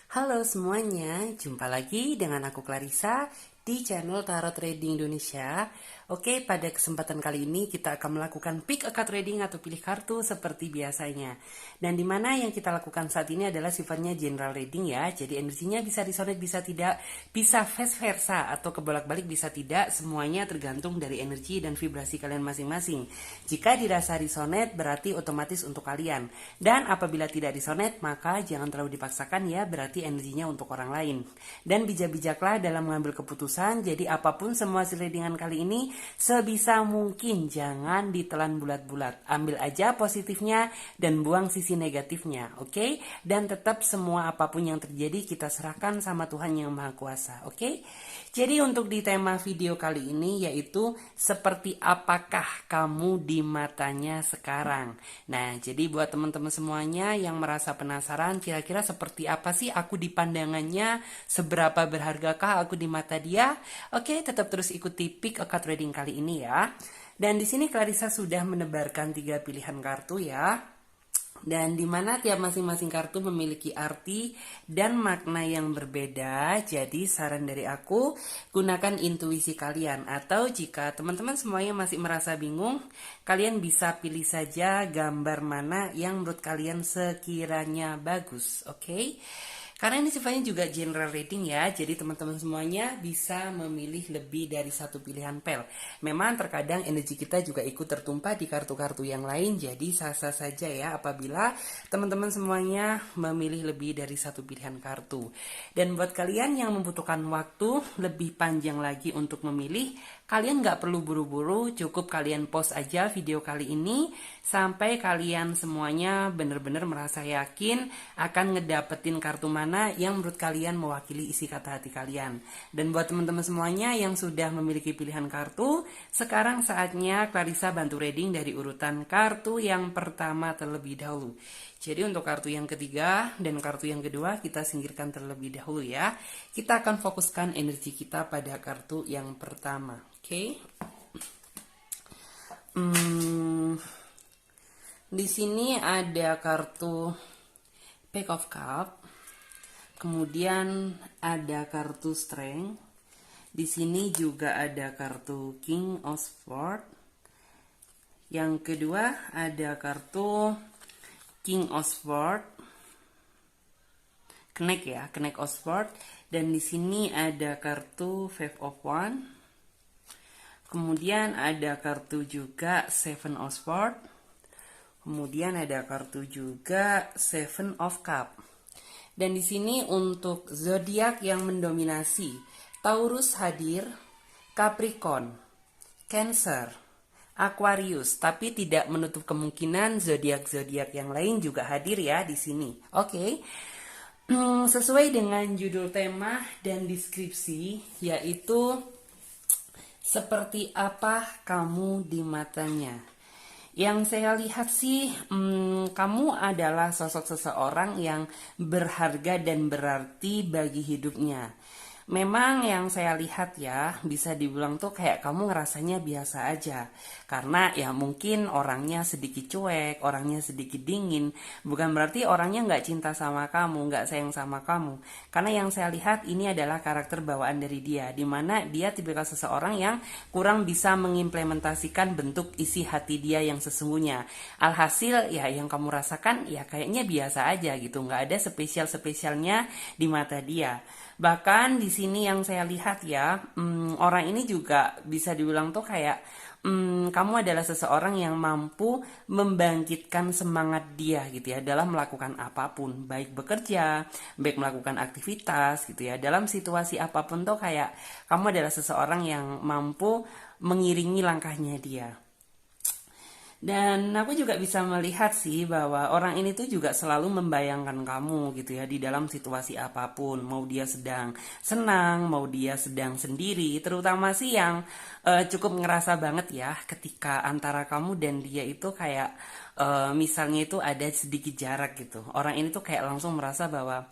Halo semuanya, jumpa lagi dengan aku Clarissa di channel Tarot Trading Indonesia. Oke, pada kesempatan kali ini kita akan melakukan pick a card reading atau pilih kartu seperti biasanya. Dan dimana yang kita lakukan saat ini adalah sifatnya general reading ya. Jadi energinya bisa resonate, bisa tidak, bisa vice versa atau kebolak-balik bisa tidak. Semuanya tergantung dari energi dan vibrasi kalian masing-masing. Jika dirasa resonate berarti otomatis untuk kalian. Dan apabila tidak resonate maka jangan terlalu dipaksakan ya, berarti energinya untuk orang lain. Dan bijak-bijaklah dalam mengambil keputusan. Jadi apapun semua hasil readingan kali ini sebisa mungkin jangan ditelan bulat-bulat. Ambil aja positifnya dan buang sisi negatifnya, oke? Dan tetap semua apapun yang terjadi kita serahkan sama Tuhan Yang Maha Kuasa, oke? Jadi untuk di tema video kali ini yaitu seperti apakah kamu di matanya sekarang. Nah, jadi buat teman-teman semuanya yang merasa penasaran kira-kira seperti apa sih aku di pandangannya, seberapa berhargakah aku di mata dia? Oke, tetap terus ikuti pick a card reading kali ini ya. Dan di sini Clarissa sudah menebarkan 3 pilihan kartu ya. Dan dimana tiap masing-masing kartu memiliki arti dan makna yang berbeda. Jadi saran dari aku, gunakan intuisi kalian. Atau jika teman-teman semuanya masih merasa bingung, kalian bisa pilih saja gambar mana yang menurut kalian sekiranya bagus, oke? Karena ini sifatnya juga general reading ya, jadi teman-teman semuanya bisa memilih lebih dari satu pilihan pel. Memang terkadang energi kita juga ikut tertumpah di kartu-kartu yang lain, jadi sah-sah saja ya apabila teman-teman semuanya memilih lebih dari satu pilihan kartu. Dan buat kalian yang membutuhkan waktu lebih panjang lagi untuk memilih, kalian nggak perlu buru-buru, cukup kalian pause aja video kali ini sampai kalian semuanya benar-benar merasa yakin akan ngedapetin kartu mana yang menurut kalian mewakili isi kata hati kalian. Dan buat teman-teman semuanya yang sudah memiliki pilihan kartu, sekarang saatnya Clarissa bantu reading dari urutan kartu yang pertama terlebih dahulu. Jadi untuk kartu yang ketiga dan kartu yang kedua kita singkirkan terlebih dahulu ya. Kita akan fokuskan energi kita pada kartu yang pertama. Oke. Di sini ada kartu Page of Cups. Kemudian ada kartu Strength. Di sini juga ada kartu King of Swords. Yang kedua ada kartu King of Swords. Knight of Swords. Dan di sini ada kartu Five of Wands. Kemudian ada kartu juga Seven of Swords. Kemudian ada kartu juga Seven of Cups. Dan di sini untuk zodiak yang mendominasi, Taurus hadir, Capricorn, Cancer, Aquarius, tapi tidak menutup kemungkinan zodiak-zodiak yang lain juga hadir ya di sini. Oke. Sesuai dengan judul tema dan deskripsi, yaitu seperti apa kamu di matanya. Yang saya lihat sih, kamu adalah sosok seseorang yang berharga dan berarti bagi hidupnya. Memang yang saya lihat ya, bisa dibilang tuh kayak kamu ngerasanya biasa aja. Karena ya mungkin orangnya sedikit cuek, orangnya sedikit dingin. Bukan berarti orangnya nggak cinta sama kamu, nggak sayang sama kamu. Karena yang saya lihat ini adalah karakter bawaan dari dia. Dimana dia tipikal seseorang yang kurang bisa mengimplementasikan bentuk isi hati dia yang sesungguhnya. Alhasil ya yang kamu rasakan ya kayaknya biasa aja gitu. Nggak ada spesial-spesialnya di mata dia. Bahkan di sini yang saya lihat ya, orang ini juga bisa dibilang tuh kayak kamu adalah seseorang yang mampu membangkitkan semangat dia gitu ya dalam melakukan apapun, baik bekerja, baik melakukan aktivitas gitu ya. Dalam situasi apapun tuh kayak kamu adalah seseorang yang mampu mengiringi langkahnya dia. Dan aku juga bisa melihat sih bahwa orang ini tuh juga selalu membayangkan kamu gitu ya di dalam situasi apapun. Mau dia sedang senang, mau dia sedang sendiri. Terutama sih yang cukup ngerasa banget ya ketika antara kamu dan dia itu kayak misalnya itu ada sedikit jarak gitu. Orang ini tuh kayak langsung merasa bahwa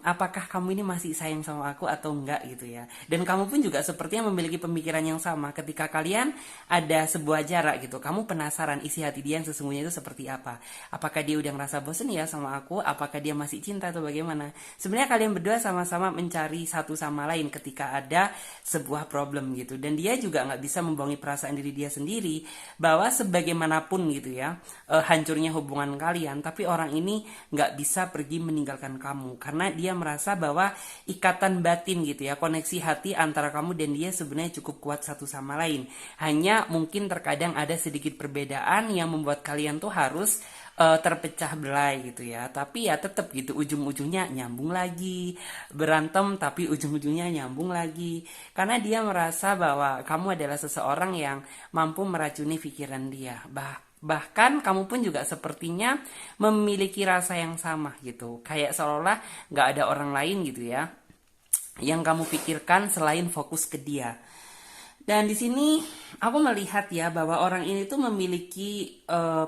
apakah kamu ini masih sayang sama aku atau enggak gitu ya. Dan kamu pun juga sepertinya memiliki pemikiran yang sama. Ketika kalian ada sebuah jarak gitu, kamu penasaran isi hati dia yang sesungguhnya itu seperti apa. Apakah dia udah ngerasa bosen ya sama aku? Apakah dia masih cinta atau bagaimana? Sebenarnya kalian berdua sama-sama mencari satu sama lain ketika ada sebuah problem gitu. Dan dia juga nggak bisa membohongi perasaan diri dia sendiri bahwa sebagaimanapun gitu ya, hancurnya hubungan kalian, tapi orang ini nggak bisa pergi meninggalkan kamu karena dia merasa bahwa ikatan batin gitu ya, koneksi hati antara kamu dan dia sebenarnya cukup kuat satu sama lain. Hanya mungkin terkadang ada sedikit perbedaan yang membuat kalian tuh harus terpecah belai gitu ya. Tapi ya tetap gitu, ujung-ujungnya nyambung lagi, berantem tapi ujung-ujungnya nyambung lagi, karena dia merasa bahwa kamu adalah seseorang yang mampu meracuni pikiran dia. Bahkan kamu pun juga sepertinya memiliki rasa yang sama gitu. Kayak seolah nggak ada orang lain gitu ya yang kamu pikirkan selain fokus ke dia. Dan di sini aku melihat ya bahwa orang ini tuh memiliki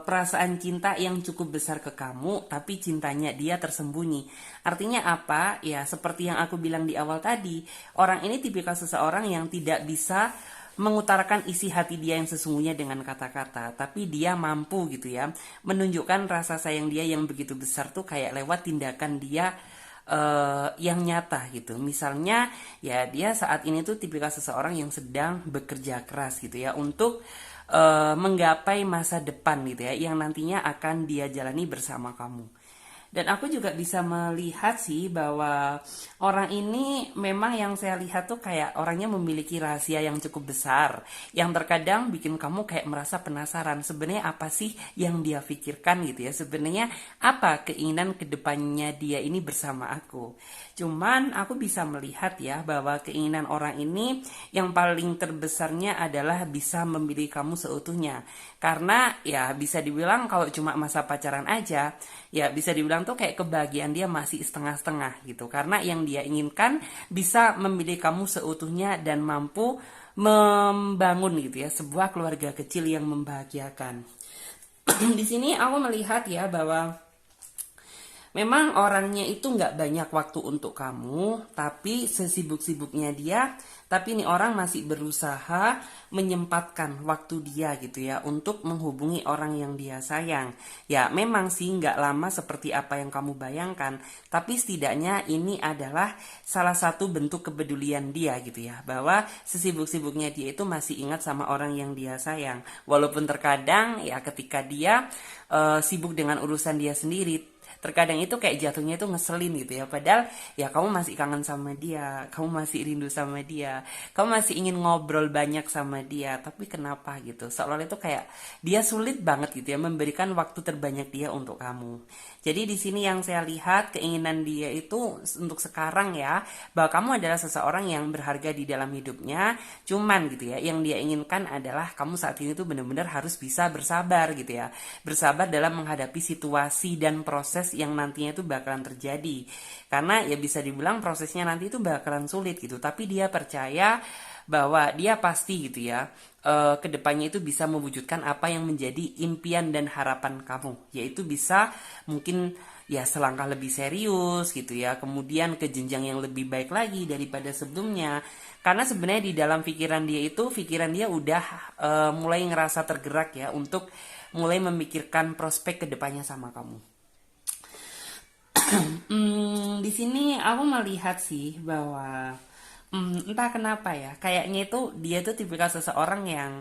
perasaan cinta yang cukup besar ke kamu, tapi cintanya dia tersembunyi. Artinya apa? Ya seperti yang aku bilang di awal tadi, orang ini tipikal seseorang yang tidak bisa mengutarakan isi hati dia yang sesungguhnya dengan kata-kata, tapi dia mampu gitu ya menunjukkan rasa sayang dia yang begitu besar tuh kayak lewat tindakan dia yang nyata gitu. Misalnya ya dia saat ini tuh tipikal seseorang yang sedang bekerja keras gitu ya untuk menggapai masa depan gitu ya yang nantinya akan dia jalani bersama kamu. Dan aku juga bisa melihat sih bahwa orang ini memang yang saya lihat tuh kayak orangnya memiliki rahasia yang cukup besar, yang terkadang bikin kamu kayak merasa penasaran sebenarnya apa sih yang dia pikirkan gitu ya, sebenarnya apa keinginan kedepannya dia ini bersama aku. Cuman aku bisa melihat ya bahwa keinginan orang ini yang paling terbesarnya adalah bisa memilih kamu seutuhnya. Karena ya bisa dibilang kalau cuma masa pacaran aja, ya bisa dibilang tuh kayak kebahagiaan dia masih setengah-setengah gitu. Karena yang dia inginkan bisa memilih kamu seutuhnya dan mampu membangun gitu ya sebuah keluarga kecil yang membahagiakan. Di sini aku melihat ya bahwa memang orangnya itu nggak banyak waktu untuk kamu, tapi sesibuk-sibuknya dia, tapi ini orang masih berusaha menyempatkan waktu dia gitu ya untuk menghubungi orang yang dia sayang. Ya memang sih nggak lama seperti apa yang kamu bayangkan, tapi setidaknya ini adalah salah satu bentuk kepedulian dia gitu ya, bahwa sesibuk-sibuknya dia itu masih ingat sama orang yang dia sayang. Walaupun terkadang ya ketika dia sibuk dengan urusan dia sendiri, terkadang itu kayak jatuhnya itu ngeselin gitu ya, padahal ya kamu masih kangen sama dia, kamu masih rindu sama dia, kamu masih ingin ngobrol banyak sama dia, tapi kenapa gitu seolah itu kayak dia sulit banget gitu ya memberikan waktu terbanyak dia untuk kamu. Jadi di sini yang saya lihat keinginan dia itu untuk sekarang ya, bahwa kamu adalah seseorang yang berharga di dalam hidupnya. Cuman gitu ya, yang dia inginkan adalah kamu saat ini tuh benar-benar harus bisa bersabar gitu ya. Bersabar dalam menghadapi situasi dan proses yang nantinya itu bakalan terjadi. Karena ya bisa dibilang prosesnya nanti itu bakalan sulit gitu, tapi dia percaya bahwa dia pasti gitu ya kedepannya itu bisa mewujudkan apa yang menjadi impian dan harapan kamu, yaitu bisa mungkin ya selangkah lebih serius gitu ya, kemudian ke jenjang yang lebih baik lagi daripada sebelumnya. Karena sebenarnya di dalam pikiran dia itu, pikiran dia udah mulai ngerasa tergerak ya untuk mulai memikirkan prospek kedepannya sama kamu. Di sini aku melihat sih bahwa entah kenapa ya, kayaknya itu dia tuh tipikal seseorang yang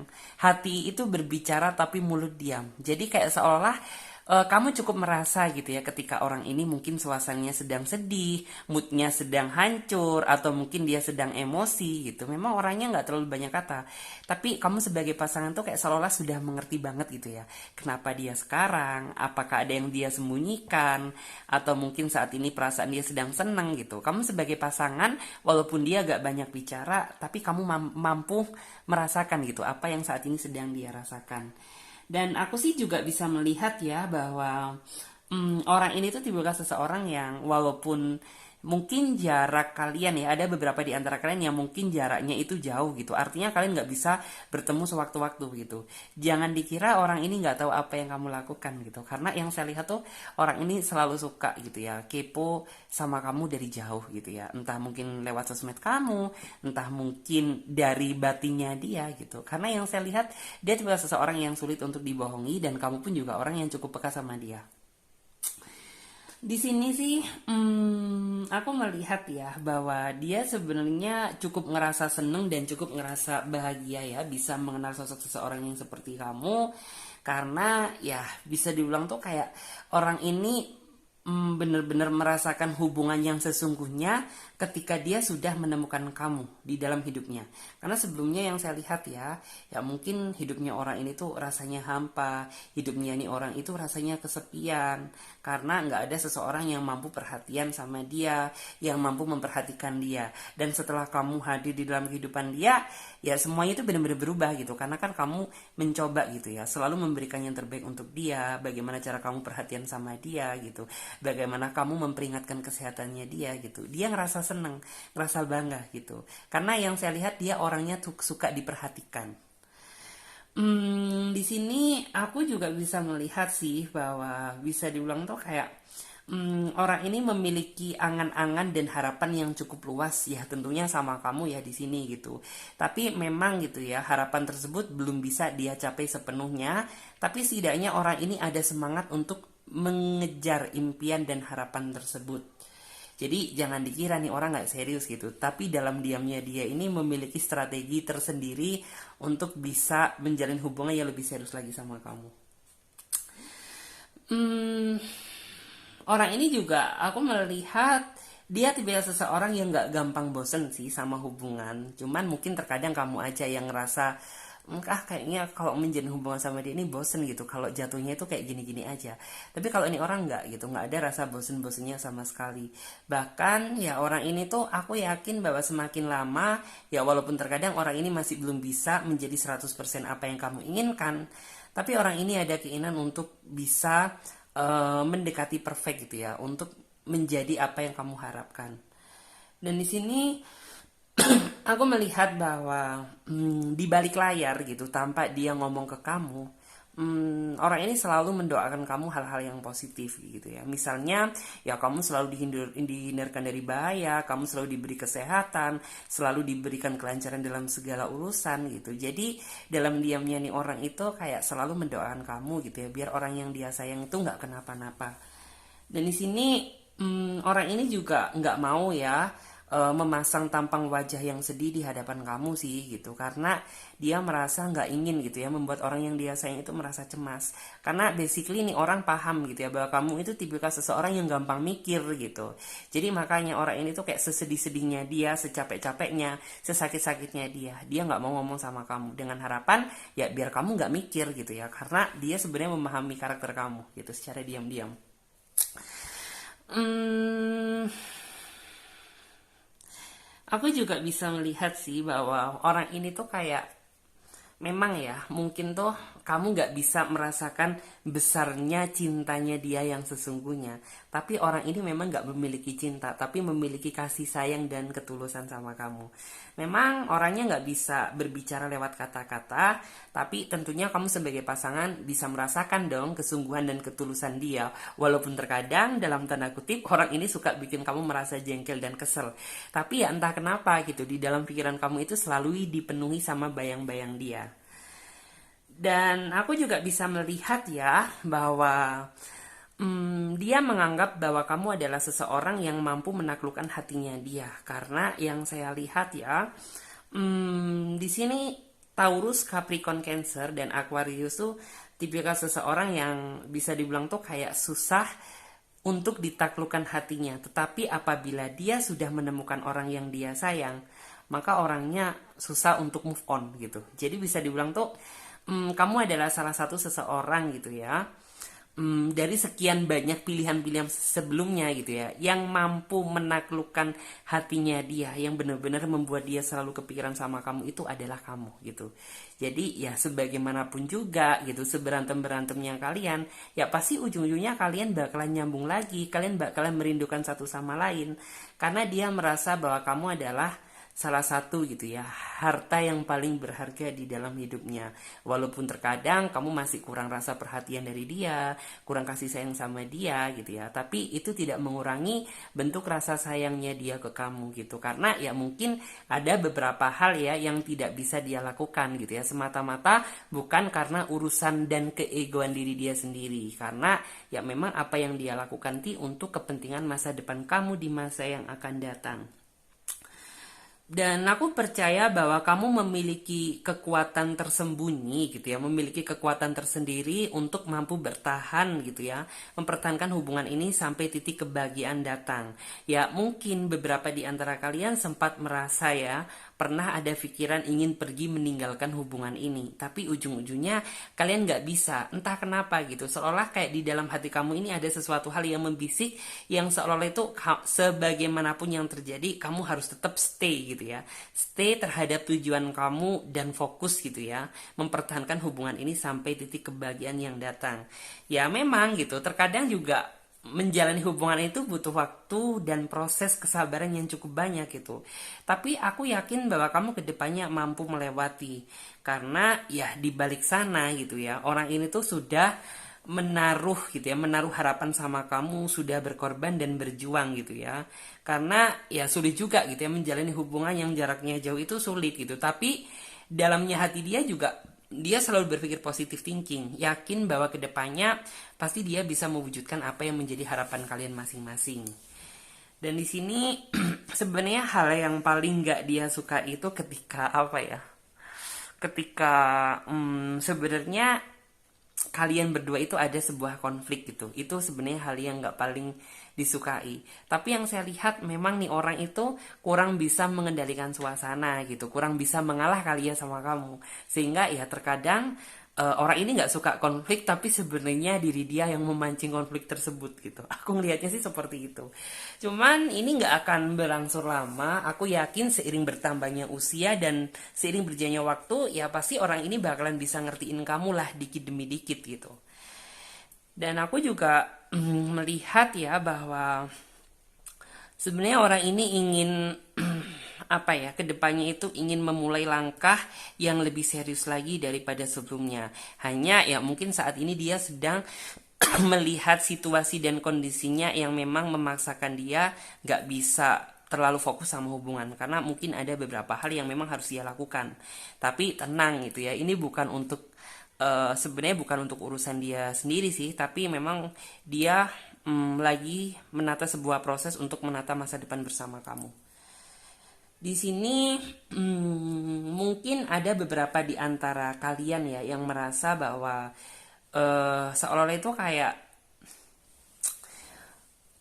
hati itu berbicara tapi mulut diam. Jadi kayak seolah kamu cukup merasa gitu ya ketika orang ini mungkin suasananya sedang sedih, moodnya sedang hancur, atau mungkin dia sedang emosi gitu. Memang orangnya nggak terlalu banyak kata, tapi kamu sebagai pasangan tuh kayak seolah sudah mengerti banget gitu ya. Kenapa dia sekarang? Apakah ada yang dia sembunyikan? Atau mungkin saat ini perasaan dia sedang senang gitu. Kamu sebagai pasangan, walaupun dia gak banyak bicara, tapi kamu mampu merasakan gitu apa yang saat ini sedang dia rasakan. Dan aku sih juga bisa melihat ya bahwa Orang ini tuh tiba-tiba seseorang yang walaupun mungkin jarak kalian ya, ada beberapa di antara kalian yang mungkin jaraknya itu jauh gitu. Artinya kalian nggak bisa bertemu sewaktu-waktu gitu. Jangan dikira orang ini nggak tahu apa yang kamu lakukan gitu. Karena yang saya lihat tuh orang ini selalu suka gitu ya, kepo sama kamu dari jauh gitu ya. Entah mungkin lewat sosmed kamu, entah mungkin dari batinnya dia gitu. Karena yang saya lihat dia tipe seseorang yang sulit untuk dibohongi dan kamu pun juga orang yang cukup peka sama dia. Di sini sih, aku melihat ya bahwa dia sebenarnya cukup ngerasa seneng dan cukup ngerasa bahagia ya bisa mengenal sosok seseorang yang seperti kamu, karena ya bisa dibilang tuh kayak orang ini benar-benar merasakan hubungan yang sesungguhnya ketika dia sudah menemukan kamu di dalam hidupnya. Karena sebelumnya yang saya lihat ya mungkin hidupnya orang ini tuh rasanya hampa, hidupnya nih orang itu rasanya kesepian, karena nggak ada seseorang yang mampu perhatian sama dia, yang mampu memperhatikan dia. Dan setelah kamu hadir di dalam kehidupan dia, ya semuanya itu benar-benar berubah gitu. Karena kan kamu mencoba gitu ya, selalu memberikan yang terbaik untuk dia, bagaimana cara kamu perhatian sama dia gitu, bagaimana kamu memperingatkan kesehatannya dia gitu. Dia ngerasa seneng, ngerasa bangga gitu. Karena yang saya lihat dia orangnya tuh suka diperhatikan. Di sini aku juga bisa melihat sih bahwa bisa diulang tuh kayak orang ini memiliki angan-angan dan harapan yang cukup luas ya tentunya sama kamu ya di sini gitu. Tapi memang gitu ya harapan tersebut belum bisa dia capai sepenuhnya. Tapi setidaknya orang ini ada semangat untuk mengejar impian dan harapan tersebut. Jadi jangan dikira nih orang nggak serius gitu. Tapi dalam diamnya dia ini memiliki strategi tersendiri untuk bisa menjalin hubungan yang lebih serius lagi sama kamu. Hmm, Orang ini juga aku melihat dia tipe seseorang yang nggak gampang bosen sih sama hubungan. Cuman mungkin terkadang kamu aja yang ngerasa kayaknya kalau menjalin hubungan sama dia ini bosen gitu. Kalau jatuhnya itu kayak gini-gini aja. Tapi kalau ini orang nggak gitu, nggak ada rasa bosen-bosennya sama sekali. Bahkan ya orang ini tuh aku yakin bahwa semakin lama ya walaupun terkadang orang ini masih belum bisa menjadi 100% apa yang kamu inginkan. Tapi orang ini ada keinginan untuk bisa mendekati perfect gitu ya, untuk menjadi apa yang kamu harapkan. Dan di sini aku melihat bahwa di balik layar gitu, tanpa dia ngomong ke kamu, orang ini selalu mendoakan kamu hal-hal yang positif gitu ya. Misalnya, ya kamu selalu dihindarkan dari bahaya, kamu selalu diberi kesehatan, selalu diberikan kelancaran dalam segala urusan gitu. Jadi dalam diamnya nih orang itu kayak selalu mendoakan kamu gitu ya, biar orang yang dia sayang itu nggak kenapa-napa. Dan di sini orang ini juga nggak mau ya memasang tampang wajah yang sedih di hadapan kamu sih gitu, karena dia merasa nggak ingin gitu ya membuat orang yang dia sayang itu merasa cemas. Karena basically nih orang paham gitu ya bahwa kamu itu tipikal seseorang yang gampang mikir gitu. Jadi makanya orang ini tuh kayak sesedih-sedihnya dia, secapek-capeknya, sesakit-sakitnya dia nggak mau ngomong sama kamu dengan harapan ya biar kamu nggak mikir gitu ya, karena dia sebenarnya memahami karakter kamu gitu secara diam-diam. Hmm, aku juga bisa melihat sih bahwa orang ini tuh kayak memang ya mungkin tuh kamu nggak bisa merasakan besarnya cintanya dia yang sesungguhnya. Tapi orang ini memang nggak memiliki cinta, tapi memiliki kasih sayang dan ketulusan sama kamu. Memang orangnya nggak bisa berbicara lewat kata-kata, tapi tentunya kamu sebagai pasangan bisa merasakan dong kesungguhan dan ketulusan dia. Walaupun terkadang dalam tanda kutip orang ini suka bikin kamu merasa jengkel dan kesel. Tapi ya entah kenapa gitu di dalam pikiran kamu itu selalu dipenuhi sama bayang-bayang dia. Dan aku juga bisa melihat ya bahwa dia menganggap bahwa kamu adalah seseorang yang mampu menaklukkan hatinya dia. Karena yang saya lihat ya, di sini Taurus, Capricorn, Cancer, dan Aquarius tuh tipikal seseorang yang bisa dibilang tuh kayak susah untuk ditaklukkan hatinya. Tetapi apabila dia sudah menemukan orang yang dia sayang, maka orangnya susah untuk move on gitu. Jadi bisa dibilang tuh kamu adalah salah satu seseorang gitu ya, dari sekian banyak pilihan-pilihan sebelumnya gitu ya, yang mampu menaklukkan hatinya dia, yang benar-benar membuat dia selalu kepikiran sama kamu itu adalah kamu gitu. Jadi ya sebagaimanapun juga gitu, seberantem-berantemnya kalian, ya pasti ujung-ujungnya kalian bakalan nyambung lagi, kalian bakalan merindukan satu sama lain, karena dia merasa bahwa kamu adalah salah satu gitu ya, harta yang paling berharga di dalam hidupnya. Walaupun terkadang kamu masih kurang rasa perhatian dari dia, kurang kasih sayang sama dia gitu ya, tapi itu tidak mengurangi bentuk rasa sayangnya dia ke kamu gitu. Karena ya mungkin ada beberapa hal ya yang tidak bisa dia lakukan gitu ya, semata-mata bukan karena urusan dan keegoan diri dia sendiri, karena ya memang apa yang dia lakukan untuk kepentingan masa depan kamu di masa yang akan datang. Dan aku percaya bahwa kamu memiliki kekuatan tersembunyi gitu ya, memiliki kekuatan tersendiri untuk mampu bertahan gitu ya, mempertahankan hubungan ini sampai titik kebahagiaan datang. Ya mungkin beberapa di antara kalian sempat merasa ya, pernah ada pikiran ingin pergi meninggalkan hubungan ini, tapi ujung-ujungnya kalian nggak bisa, entah kenapa gitu, seolah kayak di dalam hati kamu ini ada sesuatu hal yang membisik, yang seolah itu sebagaimanapun yang terjadi kamu harus tetap stay gitu ya, stay terhadap tujuan kamu dan fokus gitu ya, mempertahankan hubungan ini sampai titik kebahagiaan yang datang. Ya memang gitu, terkadang juga menjalani hubungan itu butuh waktu dan proses kesabaran yang cukup banyak gitu. Tapi aku yakin bahwa kamu kedepannya mampu melewati, karena ya di balik sana gitu ya, orang ini tuh sudah menaruh gitu ya, menaruh harapan sama kamu, sudah berkorban dan berjuang gitu ya. Karena ya sulit juga gitu ya menjalani hubungan yang jaraknya jauh, itu sulit gitu. Tapi dalamnya hati dia juga, dia selalu berpikir positive thinking, yakin bahwa kedepannya pasti dia bisa mewujudkan apa yang menjadi harapan kalian masing-masing. Dan di sini sebenarnya hal yang paling nggak dia suka itu ketika apa ya? Ketika sebenarnya kalian berdua itu ada sebuah konflik gitu. Itu sebenarnya hal yang nggak paling disukai. Tapi yang saya lihat memang nih orang itu kurang bisa mengendalikan suasana gitu, kurang bisa mengalah kali ya sama kamu. Sehingga ya terkadang orang ini nggak suka konflik, tapi sebenarnya diri dia yang memancing konflik tersebut gitu. Aku ngelihatnya sih seperti itu. Cuman ini nggak akan berlangsung lama. Aku yakin seiring bertambahnya usia dan seiring berjalannya waktu, ya pasti orang ini bakalan bisa ngertiin kamu lah dikit demi dikit gitu. Dan aku juga melihat ya bahwa sebenarnya orang ini ingin apa ya, kedepannya itu ingin memulai langkah yang lebih serius lagi daripada sebelumnya. Hanya ya mungkin saat ini dia sedang melihat situasi dan kondisinya yang memang memaksakan dia nggak bisa terlalu fokus sama hubungan, karena mungkin ada beberapa hal yang memang harus dia lakukan. Tapi tenang gitu ya, ini bukan untuk sebenarnya bukan untuk urusan dia sendiri sih, tapi memang dia lagi menata sebuah proses untuk menata masa depan bersama kamu. Di sini mungkin ada beberapa di antara kalian ya yang merasa bahwa seolah-olah itu kayak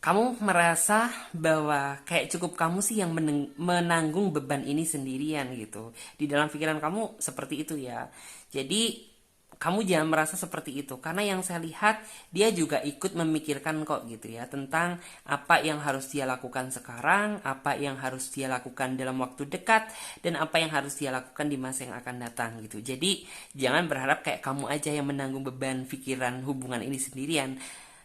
kamu merasa bahwa kayak cukup kamu sih yang menanggung beban ini sendirian gitu. Di dalam pikiran kamu seperti itu ya. Jadi kamu jangan merasa seperti itu, karena yang saya lihat dia juga ikut memikirkan kok gitu ya, tentang apa yang harus dia lakukan sekarang, apa yang harus dia lakukan dalam waktu dekat, dan apa yang harus dia lakukan di masa yang akan datang gitu. Jadi jangan berharap kayak kamu aja yang menanggung beban pikiran hubungan ini sendirian,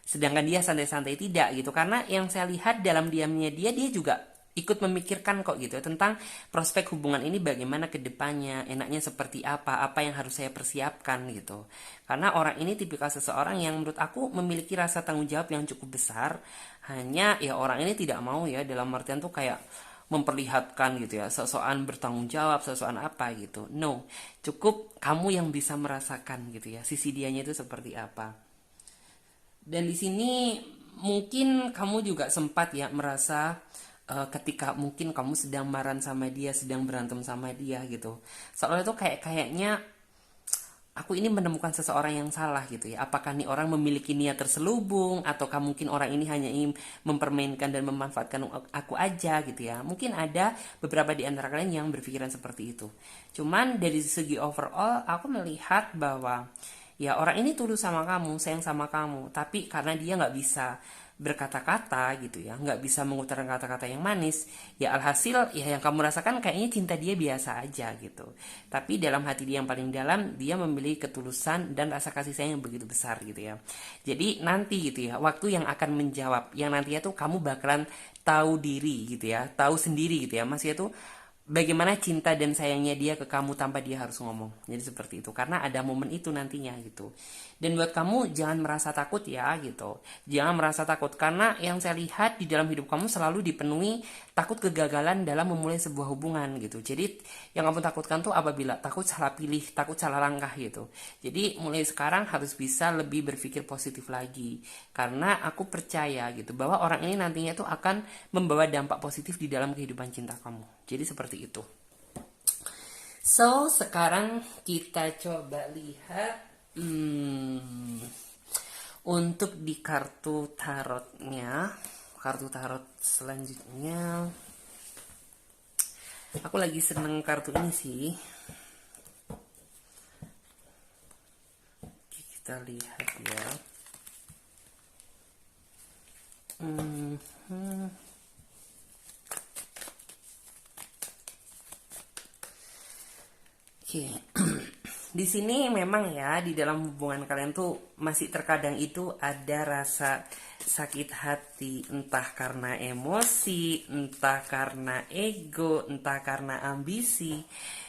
sedangkan dia santai-santai, tidak gitu. Karena yang saya lihat dalam diamnya dia juga ikut memikirkan kok gitu tentang prospek hubungan ini bagaimana ke depannya, enaknya seperti apa yang harus saya persiapkan gitu. Karena orang ini tipikal seseorang yang menurut aku memiliki rasa tanggung jawab yang cukup besar. Hanya ya orang ini tidak mau ya, dalam artian tuh kayak memperlihatkan gitu ya, sosokan bertanggung jawab, sosokan apa gitu. No, cukup kamu yang bisa merasakan gitu ya, sisi dianya itu seperti apa. Dan di sini mungkin kamu juga sempat ya merasa ketika mungkin kamu sedang marah sama dia, sedang berantem sama dia gitu, soalnya itu kayaknya aku ini menemukan seseorang yang salah gitu ya. Apakah nih orang memiliki niat terselubung, ataukah mungkin orang ini hanya ingin mempermainkan dan memanfaatkan aku aja gitu ya. Mungkin ada beberapa di antara kalian yang berpikiran seperti itu. Cuman dari segi overall aku melihat bahwa Ya orang ini tulus sama kamu, sayang sama kamu, tapi karena dia nggak bisa berkata-kata gitu ya, nggak bisa mengutarakan kata-kata yang manis, ya alhasil ya yang kamu rasakan kayaknya cinta dia biasa aja gitu. Tapi dalam hati dia yang paling dalam, dia memiliki ketulusan dan rasa kasih sayang yang begitu besar gitu ya. Jadi nanti gitu ya, waktu yang akan menjawab, yang nantinya tuh kamu bakalan tahu diri gitu ya, tahu sendiri gitu ya, masih itu bagaimana cinta dan sayangnya dia ke kamu tanpa dia harus ngomong. Jadi seperti itu. Karena ada momen itu nantinya gitu. Dan buat kamu jangan merasa takut ya gitu. Jangan merasa takut karena yang saya lihat di dalam hidup kamu selalu dipenuhi takut kegagalan dalam memulai sebuah hubungan gitu. Jadi yang kamu takutkan tuh apabila takut salah pilih, takut salah langkah gitu. Jadi mulai sekarang harus bisa lebih berpikir positif lagi. Karena aku percaya gitu bahwa orang ini nantinya tuh akan membawa dampak positif di dalam kehidupan cinta kamu. Jadi seperti itu. So, sekarang kita coba lihat untuk di kartu tarotnya. Kartu tarot selanjutnya. Aku lagi seneng kartu ini sih. Oke, kita lihat ya. Oke. Di sini memang ya di dalam hubungan kalian tuh masih terkadang itu ada rasa sakit hati, entah karena emosi, entah karena ego, entah karena ambisi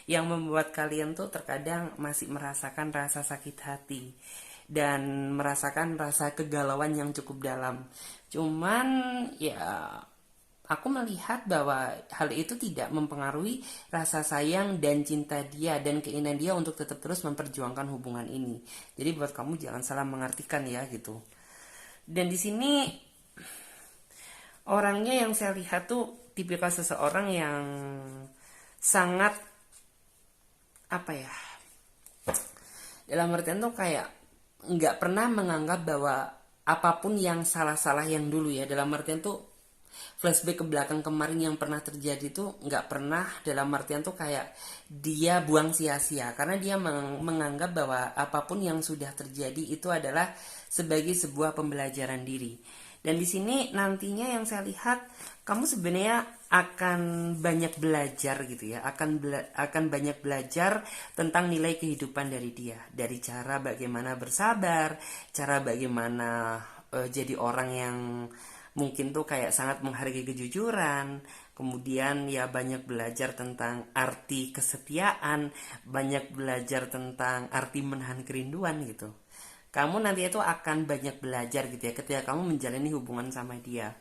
yang membuat kalian tuh terkadang masih merasakan rasa sakit hati dan merasakan rasa kegalauan yang cukup dalam. Cuman ya aku melihat bahwa hal itu tidak mempengaruhi rasa sayang dan cinta dia dan keinginan dia untuk tetap terus memperjuangkan hubungan ini. Jadi buat kamu jangan salah mengartikan ya gitu. Dan di sini orangnya yang saya lihat tuh tipikal seseorang yang sangat apa ya? Dalam artian tuh kayak nggak pernah menganggap bahwa apapun yang salah-salah yang dulu ya, dalam artian tuh flashback ke belakang kemarin yang pernah terjadi tuh nggak pernah, dalam artian tuh kayak dia buang sia-sia karena dia menganggap bahwa apapun yang sudah terjadi itu adalah sebagai sebuah pembelajaran diri. Dan di sini nantinya yang saya lihat kamu sebenarnya akan banyak belajar gitu ya, akan banyak belajar tentang nilai kehidupan dari dia, dari cara bagaimana bersabar, cara bagaimana jadi orang yang mungkin tuh kayak sangat menghargai kejujuran, kemudian ya banyak belajar tentang arti kesetiaan, banyak belajar tentang arti menahan kerinduan gitu. Kamu nanti itu akan banyak belajar gitu ya ketika kamu menjalani hubungan sama dia.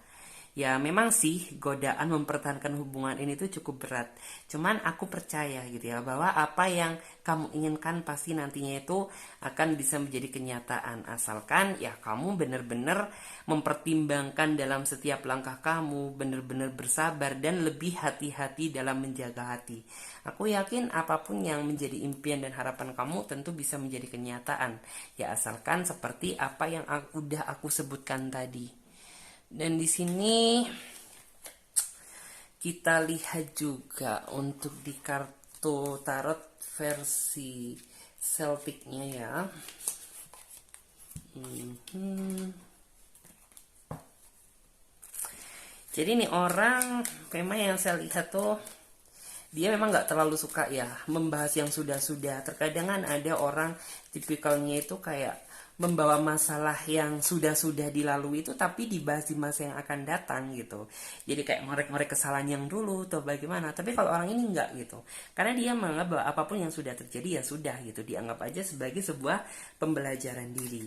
Ya memang sih godaan mempertahankan hubungan ini tuh cukup berat. Cuman aku percaya gitu ya bahwa apa yang kamu inginkan pasti nantinya itu akan bisa menjadi kenyataan. Asalkan ya kamu benar-benar mempertimbangkan dalam setiap langkah kamu, benar-benar bersabar dan lebih hati-hati dalam menjaga hati. Aku yakin apapun yang menjadi impian dan harapan kamu tentu bisa menjadi kenyataan. Ya asalkan seperti apa yang udah aku sebutkan tadi. Dan di sini kita lihat juga untuk di kartu tarot versi Celtic-nya ya. Jadi nih orang memang yang saya lihat tuh dia memang nggak terlalu suka ya membahas yang sudah-sudah. Terkadang kan ada orang tipikalnya itu kayak membawa masalah yang sudah-sudah dilalui itu tapi dibahas di masa yang akan datang gitu. Jadi kayak ngorek-ngorek kesalahan yang dulu atau bagaimana. Tapi kalau orang ini enggak gitu. Karena dia menganggap bahwa apapun yang sudah terjadi ya sudah gitu. Dianggap aja sebagai sebuah pembelajaran diri.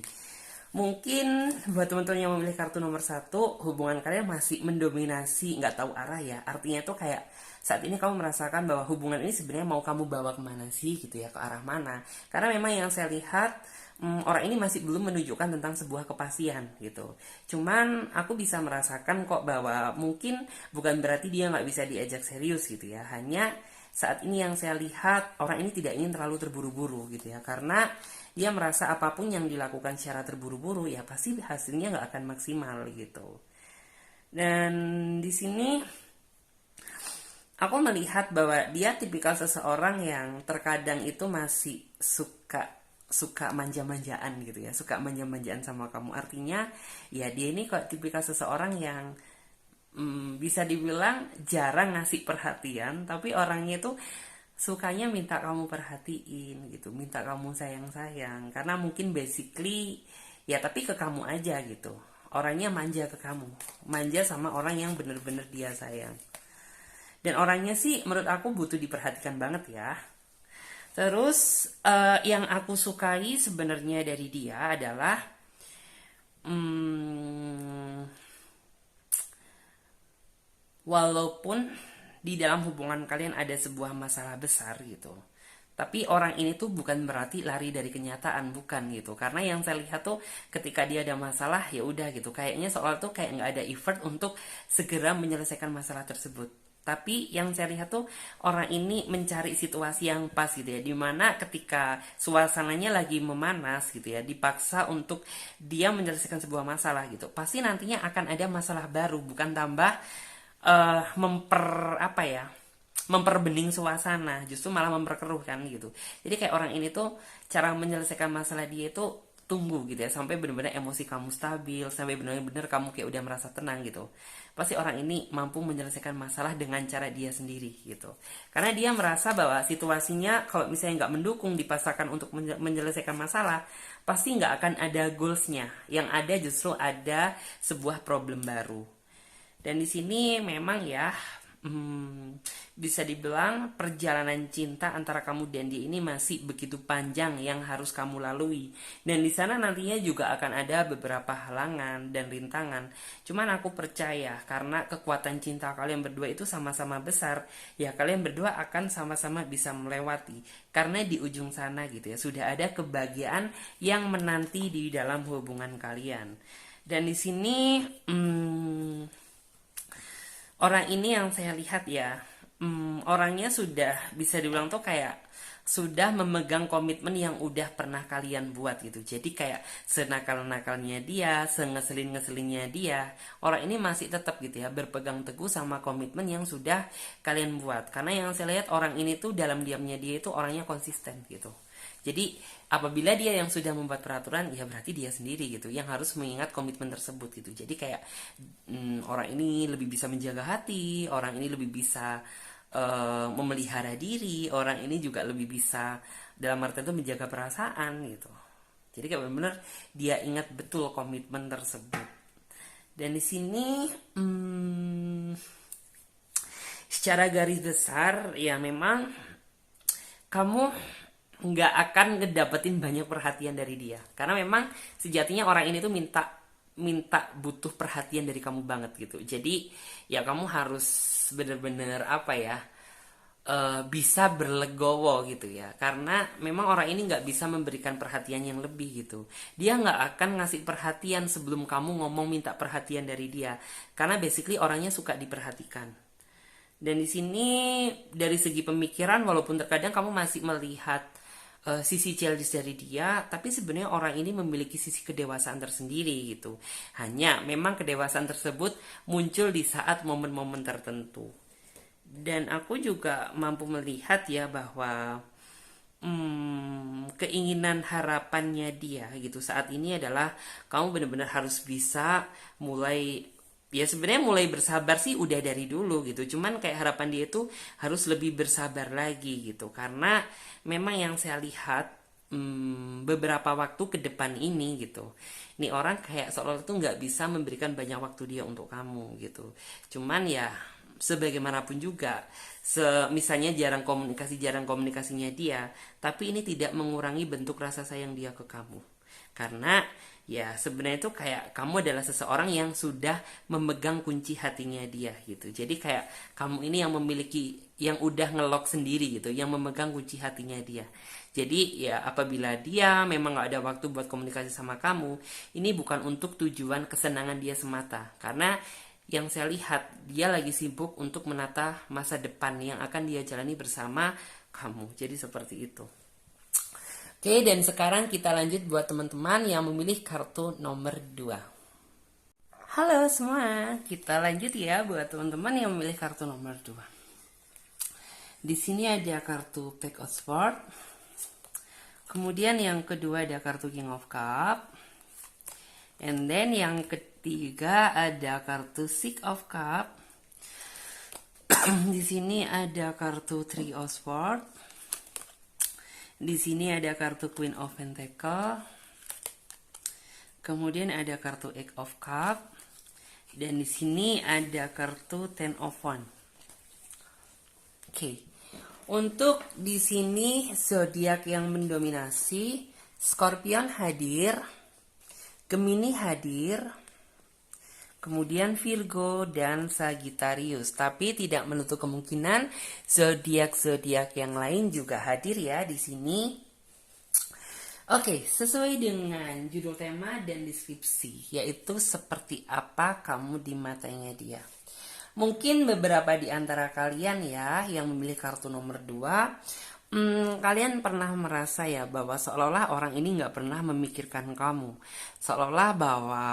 Mungkin buat teman-teman yang memilih kartu nomor 1, hubungan kalian masih mendominasi, nggak tahu arah ya. Artinya tuh kayak saat ini kamu merasakan bahwa hubungan ini sebenarnya mau kamu bawa kemana sih gitu ya, ke arah mana. Karena memang yang saya lihat orang ini masih belum menunjukkan tentang sebuah kepastian gitu. Cuman aku bisa merasakan kok bahwa mungkin bukan berarti dia nggak bisa diajak serius gitu ya. Hanya saat ini yang saya lihat orang ini tidak ingin terlalu terburu-buru gitu ya. Karena dia merasa apapun yang dilakukan secara terburu-buru ya pasti hasilnya nggak akan maksimal gitu. Dan di sini aku melihat bahwa dia tipikal seseorang yang terkadang itu masih suka suka manja-manjaan gitu ya, suka manja-manjaan sama kamu. Artinya ya dia ini kok tipikal seseorang yang bisa dibilang jarang ngasih perhatian, tapi orangnya itu sukanya minta kamu perhatiin gitu, minta kamu sayang-sayang. Karena mungkin basically ya tapi ke kamu aja gitu. Orangnya manja ke kamu, manja sama orang yang bener-bener dia sayang. Dan orangnya sih menurut aku butuh diperhatikan banget ya. Terus yang aku sukai sebenarnya dari dia adalah hmm, walaupun di dalam hubungan kalian ada sebuah masalah besar gitu, tapi orang ini tuh bukan berarti lari dari kenyataan, bukan gitu. Karena yang saya lihat tuh ketika dia ada masalah ya udah gitu, kayaknya soal tuh kayak nggak ada effort untuk segera menyelesaikan masalah tersebut. Tapi yang saya lihat tuh orang ini mencari situasi yang pas gitu ya, dimana ketika suasananya lagi memanas gitu ya, dipaksa untuk dia menyelesaikan sebuah masalah gitu, pasti nantinya akan ada masalah baru, bukan tambah apa ya, memperbening suasana, justru malah memperkeruh kan gitu. Jadi kayak orang ini tuh cara menyelesaikan masalah dia itu tunggu gitu ya, sampai benar-benar emosi kamu stabil, sampai benar-benar kamu kayak udah merasa tenang gitu. Pasti orang ini mampu menyelesaikan masalah dengan cara dia sendiri gitu. Karena dia merasa bahwa situasinya kalau misalnya nggak mendukung, dipaksakan untuk menyelesaikan masalah, pasti nggak akan ada goalsnya. Yang ada justru ada sebuah problem baru. Dan di sini memang ya bisa dibilang perjalanan cinta antara kamu dan dia ini masih begitu panjang yang harus kamu lalui. Dan di sana nantinya juga akan ada beberapa halangan dan rintangan. Cuman aku percaya karena kekuatan cinta kalian berdua itu sama-sama besar, ya kalian berdua akan sama-sama bisa melewati. Karena di ujung sana gitu ya sudah ada kebahagiaan yang menanti di dalam hubungan kalian. Dan di sini orang ini yang saya lihat ya, orangnya sudah bisa dibilang tuh kayak sudah memegang komitmen yang udah pernah kalian buat gitu. Jadi kayak senakal-nakalnya dia, sengeselin-ngeselinnya dia, orang ini masih tetap gitu ya berpegang teguh sama komitmen yang sudah kalian buat. Karena yang saya lihat orang ini tuh dalam diamnya dia itu orangnya konsisten gitu. Jadi apabila dia yang sudah membuat peraturan, ya berarti dia sendiri gitu yang harus mengingat komitmen tersebut gitu. Jadi kayak orang ini lebih bisa menjaga hati, orang ini lebih bisa memelihara diri, orang ini juga lebih bisa dalam arti itu menjaga perasaan gitu. Jadi kayak benar-benar dia ingat betul komitmen tersebut. Dan di sini secara garis besar ya memang kamu nggak akan ngedapetin banyak perhatian dari dia, karena memang sejatinya orang ini tuh minta butuh perhatian dari kamu banget gitu. Jadi ya kamu harus bener-bener apa ya, bisa berlegowo gitu ya, karena memang orang ini nggak bisa memberikan perhatian yang lebih gitu. Dia nggak akan ngasih perhatian sebelum kamu ngomong minta perhatian dari dia, karena basically orangnya suka diperhatikan. Dan di sini dari segi pemikiran, walaupun terkadang kamu masih melihat sisi childish dari dia, tapi sebenarnya orang ini memiliki sisi kedewasaan tersendiri gitu. Hanya memang kedewasaan tersebut muncul di saat momen-momen tertentu. Dan aku juga mampu melihat ya bahwa keinginan harapannya dia gitu saat ini adalah kamu benar-benar harus bisa mulai, ya sebenarnya mulai bersabar sih udah dari dulu gitu, cuman kayak harapan dia itu harus lebih bersabar lagi gitu. Karena memang yang saya lihat beberapa waktu ke depan ini gitu, ini orang kayak seolah itu nggak bisa memberikan banyak waktu dia untuk kamu gitu. Cuman ya sebagaimanapun juga, misalnya jarang komunikasinya dia, tapi ini tidak mengurangi bentuk rasa sayang dia ke kamu. Karena ya sebenarnya itu kayak kamu adalah seseorang yang sudah memegang kunci hatinya dia gitu. Jadi kayak kamu ini yang memiliki, yang udah ngelok sendiri gitu, yang memegang kunci hatinya dia. Jadi ya apabila dia memang gak ada waktu buat komunikasi sama kamu, ini bukan untuk tujuan kesenangan dia semata. Karena yang saya lihat dia lagi sibuk untuk menata masa depan yang akan dia jalani bersama kamu. Jadi seperti itu. Oke, dan sekarang kita lanjut buat teman-teman yang memilih kartu nomor 2. Halo semua, kita lanjut ya buat teman-teman yang memilih kartu nomor 2. Di sini ada kartu Pack of Swords, Kemudian yang kedua ada kartu King of Cup. And then yang ketiga ada kartu Six of Cup. Di sini ada kartu Three of Swords. Di sini ada kartu Queen of Pentacle. Kemudian ada kartu Eight of Cup. Dan di sini ada kartu Ten of Wands. Oke. Untuk di sini zodiak yang mendominasi, Scorpion hadir, Gemini hadir, kemudian Virgo dan Sagittarius. Tapi tidak menutup kemungkinan zodiak-zodiak yang lain juga hadir ya di sini. Oke, sesuai dengan judul tema dan deskripsi, yaitu seperti apa kamu di matanya dia. Mungkin beberapa di antara kalian ya yang memilih kartu nomor 2, kalian pernah merasa ya bahwa seolah-olah orang ini nggak pernah memikirkan kamu. Seolah-olah bahwa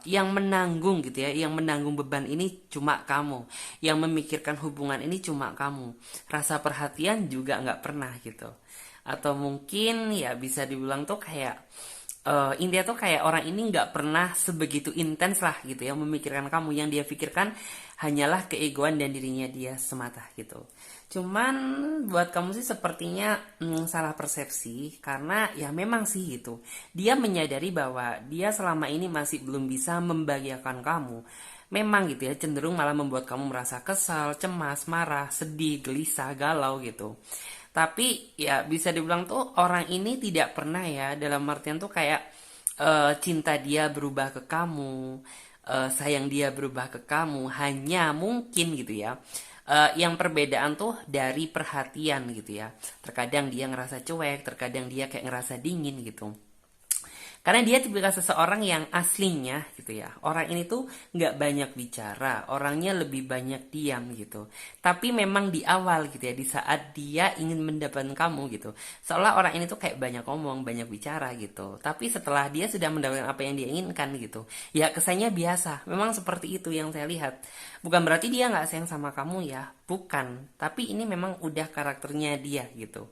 yang menanggung gitu ya, yang menanggung beban ini cuma kamu. Yang memikirkan hubungan ini cuma kamu. Rasa perhatian juga nggak pernah gitu. Atau mungkin ya bisa dibilang tuh kayak intinya tuh kayak orang ini nggak pernah sebegitu intens lah gitu ya memikirkan kamu. Yang dia pikirkan hanyalah keegoan dan dirinya dia semata gitu. Cuman buat kamu sih sepertinya salah persepsi, karena ya memang sih gitu. Dia menyadari bahwa dia selama ini masih belum bisa membahagiakan kamu. Memang gitu ya, cenderung malah membuat kamu merasa kesal, cemas, marah, sedih, gelisah, galau gitu. Tapi ya bisa dibilang tuh orang ini tidak pernah ya, dalam artian tuh kayak cinta dia berubah ke kamu, sayang dia berubah ke kamu. Hanya mungkin gitu ya, yang perbedaan tuh dari perhatian gitu ya. Terkadang dia ngerasa cuek, terkadang dia kayak ngerasa dingin gitu. Karena dia tipikal seseorang yang aslinya gitu ya, orang ini tuh nggak banyak bicara, orangnya lebih banyak diam gitu. Tapi memang di awal gitu ya, di saat dia ingin mendapatkan kamu gitu, seolah orang ini tuh kayak banyak ngomong, banyak bicara gitu. Tapi setelah dia sudah mendapatkan apa yang dia inginkan gitu, ya kesannya biasa. Memang seperti itu yang saya lihat. Bukan berarti dia nggak sayang sama kamu ya, bukan. Tapi ini memang udah karakternya dia gitu.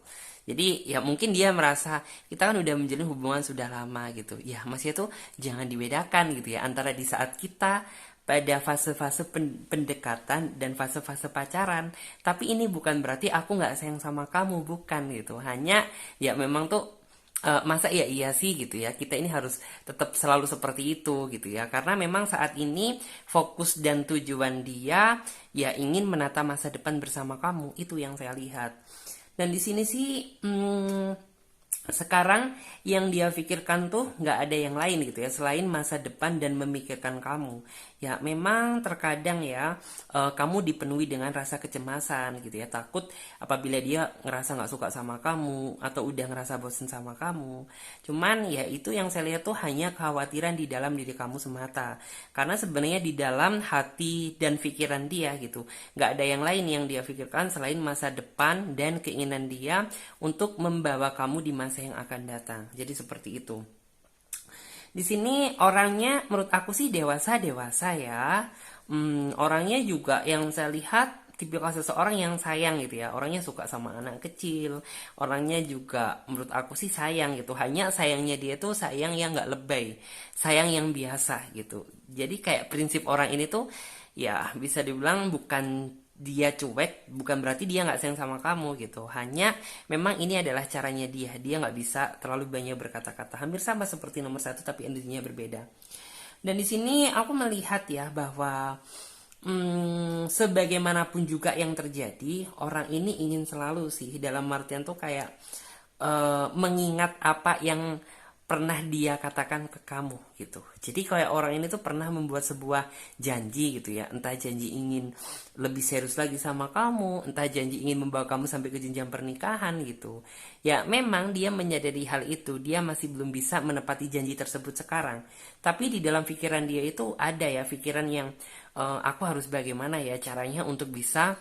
Jadi ya mungkin dia merasa kita kan udah menjalin hubungan sudah lama gitu. Ya masih itu jangan dibedakan gitu ya antara di saat kita pada fase-fase pendekatan dan fase-fase pacaran. Tapi ini bukan berarti aku nggak sayang sama kamu, bukan gitu. Hanya ya memang tuh masa ya iya sih gitu ya, kita ini harus tetap selalu seperti itu gitu ya, karena memang saat ini fokus dan tujuan dia ya ingin menata masa depan bersama kamu. Itu yang saya lihat. Dan di sini sih sekarang yang dia pikirkan tuh nggak ada yang lain gitu ya selain masa depan dan memikirkan kamu. Ya memang terkadang ya kamu dipenuhi dengan rasa kecemasan gitu ya, takut apabila dia ngerasa nggak suka sama kamu atau udah ngerasa bosen sama kamu. Cuman ya itu yang saya lihat tuh hanya kekhawatiran di dalam diri kamu semata, karena sebenarnya di dalam hati dan pikiran dia gitu nggak ada yang lain yang dia pikirkan selain masa depan dan keinginan dia untuk membawa kamu di masa yang akan datang. Jadi seperti itu. Di sini orangnya menurut aku sih dewasa ya. Orangnya juga yang saya lihat tipikal seseorang yang sayang gitu ya. Orangnya suka sama anak kecil. Orangnya juga menurut aku sih sayang gitu. Hanya sayangnya dia tuh sayang yang gak lebay. Sayang yang biasa gitu. Jadi kayak prinsip orang ini tuh ya bisa dibilang bukan dia cuek, bukan berarti dia nggak sayang sama kamu gitu. Hanya memang ini adalah caranya dia nggak bisa terlalu banyak berkata-kata. Hampir sama seperti nomor 1 tapi energinya berbeda. Dan di sini aku melihat ya bahwa sebagaimanapun juga yang terjadi, orang ini ingin selalu sih dalam artian tuh kayak mengingat apa yang pernah dia katakan ke kamu gitu. Jadi kayak orang ini tuh pernah membuat sebuah janji gitu ya. Entah janji ingin lebih serius lagi sama kamu, entah janji ingin membawa kamu sampai ke jenjang pernikahan gitu. Ya memang dia menyadari hal itu, dia masih belum bisa menepati janji tersebut sekarang. Tapi di dalam pikiran dia itu ada ya pikiran yang aku harus bagaimana ya caranya untuk bisa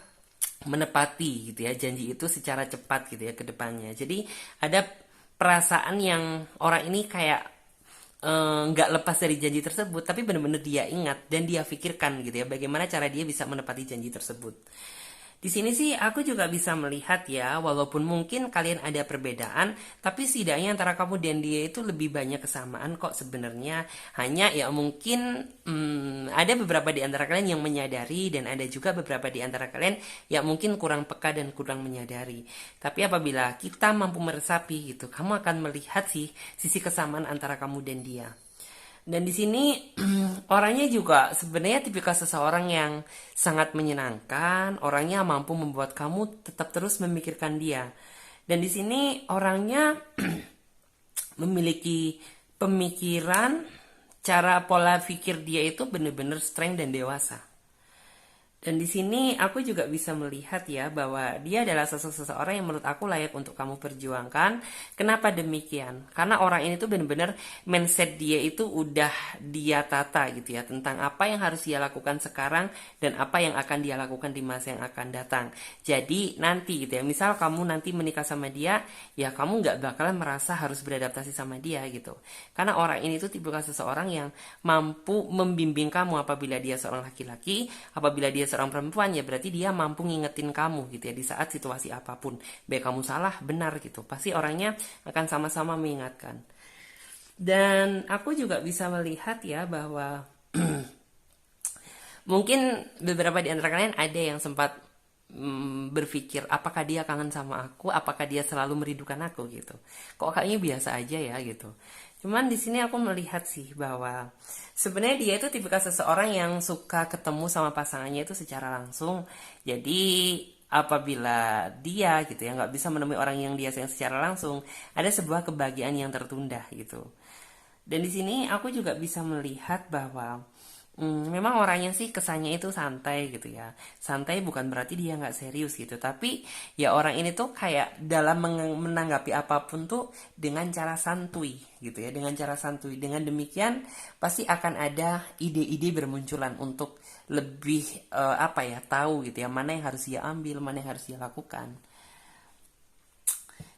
menepati gitu ya janji itu secara cepat gitu ya ke depannya. Jadi ada perasaan yang orang ini kayak nggak lepas dari janji tersebut, tapi benar-benar dia ingat dan dia pikirkan gitu ya bagaimana cara dia bisa menepati janji tersebut. Di sini sih aku juga bisa melihat ya, walaupun mungkin kalian ada perbedaan, tapi setidaknya antara kamu dan dia itu lebih banyak kesamaan kok sebenarnya. Hanya ya mungkin ada beberapa di antara kalian yang menyadari dan ada juga beberapa di antara kalian yang mungkin kurang peka dan kurang menyadari. Tapi apabila kita mampu meresapi gitu, kamu akan melihat sih sisi kesamaan antara kamu dan dia. Dan di sini orangnya juga sebenarnya tipikal seseorang yang sangat menyenangkan, orangnya mampu membuat kamu tetap terus memikirkan dia. Dan di sini orangnya memiliki pemikiran, cara pola pikir dia itu benar-benar strength dan dewasa. Dan di sini aku juga bisa melihat ya bahwa dia adalah seseorang yang menurut aku layak untuk kamu perjuangkan. Kenapa demikian? Karena orang ini tuh benar-benar mindset dia itu udah dia tata gitu ya, tentang apa yang harus dia lakukan sekarang dan apa yang akan dia lakukan di masa yang akan datang. Jadi nanti gitu ya, misal kamu nanti menikah sama dia, ya kamu nggak bakalan merasa harus beradaptasi sama dia gitu. Karena orang ini tuh tipikal seseorang yang mampu membimbing kamu apabila dia seorang laki-laki, apabila dia seorang perempuan ya berarti dia mampu ngingetin kamu gitu ya di saat situasi apapun. Baik kamu salah, benar gitu. Pasti orangnya akan sama-sama mengingatkan. Dan aku juga bisa melihat ya bahwa mungkin beberapa di antara kalian ada yang sempat berpikir apakah dia kangen sama aku, apakah dia selalu merindukan aku gitu. Kok kayaknya biasa aja ya gitu. Cuman di sini aku melihat sih bahwa sebenarnya dia itu tipikal seseorang yang suka ketemu sama pasangannya itu secara langsung. Jadi apabila dia gitu ya nggak bisa menemui orang yang dia sayang secara langsung, ada sebuah kebahagiaan yang tertunda gitu. Dan di sini aku juga bisa melihat bahwa memang orangnya sih kesannya itu santai gitu ya. Santai bukan berarti dia nggak serius gitu. Tapi ya orang ini tuh kayak dalam menanggapi apapun tuh dengan cara santuy gitu ya. Dengan cara santuy. Dengan demikian pasti akan ada ide-ide bermunculan untuk lebih apa ya tahu gitu ya. Mana yang harus dia ambil, mana yang harus dia lakukan.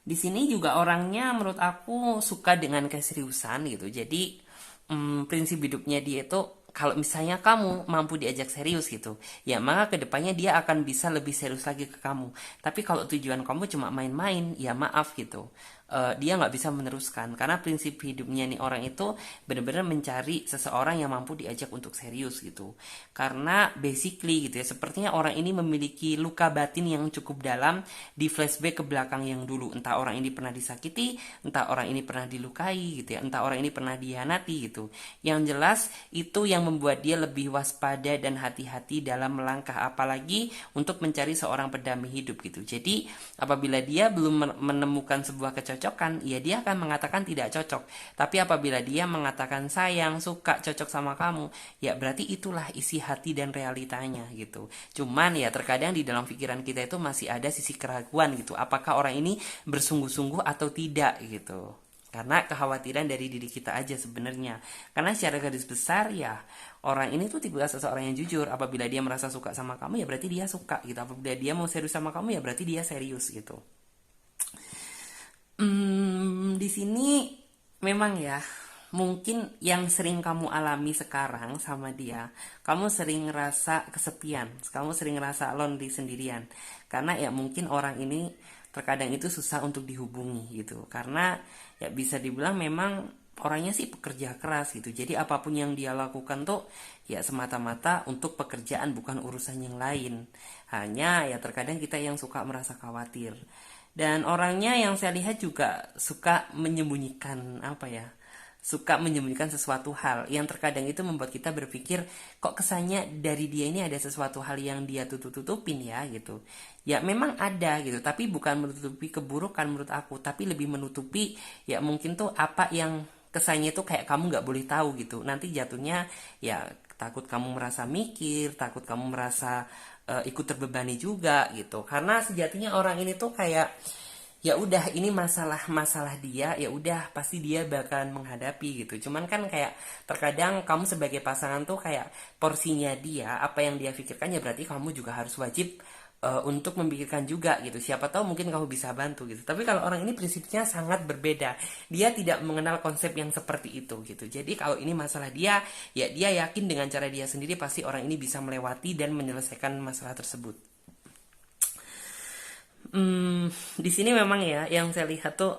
Di sini juga orangnya menurut aku suka dengan keseriusan gitu. Jadi prinsip hidupnya dia itu kalau misalnya kamu mampu diajak serius gitu, ya maka kedepannya dia akan bisa lebih serius lagi ke kamu. Tapi kalau tujuan kamu cuma main-main, ya maaf gitu. Dia nggak bisa meneruskan karena prinsip hidupnya nih orang itu benar-benar mencari seseorang yang mampu diajak untuk serius gitu. Karena basically gitu ya, sepertinya orang ini memiliki luka batin yang cukup dalam di flashback ke belakang yang dulu. Entah orang ini pernah disakiti, entah orang ini pernah dilukai gitu ya, entah orang ini pernah dihianati gitu. Yang jelas itu yang membuat dia lebih waspada dan hati-hati dalam melangkah, apalagi untuk mencari seorang pendamping hidup gitu. Jadi apabila dia belum menemukan sebuah kecocokan, ya dia akan mengatakan tidak cocok. Tapi apabila dia mengatakan sayang, suka, cocok sama kamu, ya berarti itulah isi hati dan realitanya gitu. Cuman ya terkadang di dalam pikiran kita itu masih ada sisi keraguan gitu. Apakah orang ini bersungguh-sungguh atau tidak gitu. Karena kekhawatiran dari diri kita aja sebenarnya. Karena secara garis besar ya orang ini tuh tipe seseorang yang jujur. Apabila dia merasa suka sama kamu ya berarti dia suka gitu. Apabila dia mau serius sama kamu ya berarti dia serius gitu. Di sini memang ya mungkin yang sering kamu alami sekarang sama dia, kamu sering ngerasa kesepian, kamu sering ngerasa lonely sendirian. Karena ya mungkin orang ini terkadang itu susah untuk dihubungi gitu. Karena ya bisa dibilang memang orangnya sih pekerja keras gitu. Jadi apapun yang dia lakukan tuh ya semata-mata untuk pekerjaan bukan urusan yang lain. Hanya ya terkadang kita yang suka merasa khawatir. Dan orangnya yang saya lihat juga suka menyembunyikan apa ya? Suka menyembunyikan sesuatu hal yang terkadang itu membuat kita berpikir kok kesannya dari dia ini ada sesuatu hal yang dia tutup-tutupin ya gitu. Ya memang ada gitu, tapi bukan menutupi keburukan menurut aku, tapi lebih menutupi ya mungkin tuh apa yang kesannya tuh kayak kamu nggak boleh tahu gitu. Nanti jatuhnya ya takut kamu merasa mikir, takut kamu merasa ikut terbebani juga gitu. Karena sejatinya orang ini tuh kayak ya udah ini masalah dia, ya udah pasti dia bakalan menghadapi gitu. Cuman kan kayak terkadang kamu sebagai pasangan tuh kayak porsinya dia, apa yang dia pikirkan ya berarti kamu juga harus wajib untuk memikirkan juga gitu. Siapa tahu mungkin kamu bisa bantu gitu. Tapi kalau orang ini prinsipnya sangat berbeda. Dia tidak mengenal konsep yang seperti itu gitu. Jadi kalau ini masalah dia, ya dia yakin dengan cara dia sendiri pasti orang ini bisa melewati dan menyelesaikan masalah tersebut. Di sini memang ya yang saya lihat tuh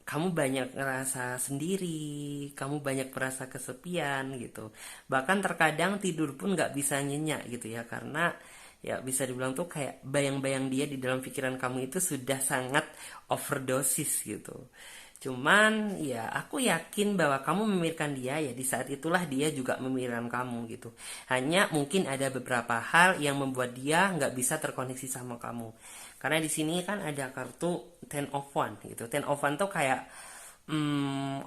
kamu banyak ngerasa sendiri, kamu banyak merasa kesepian gitu. Bahkan terkadang tidur pun nggak bisa nyenyak gitu ya, karena ya bisa dibilang tuh kayak bayang-bayang dia di dalam pikiran kamu itu sudah sangat overdosis gitu. Cuman ya aku yakin bahwa kamu memikirkan dia, ya di saat itulah dia juga memikirkan kamu gitu. Hanya mungkin ada beberapa hal yang membuat dia nggak bisa terkoneksi sama kamu. Karena di sini kan ada kartu Ten of One gitu. Ten of One tuh kayak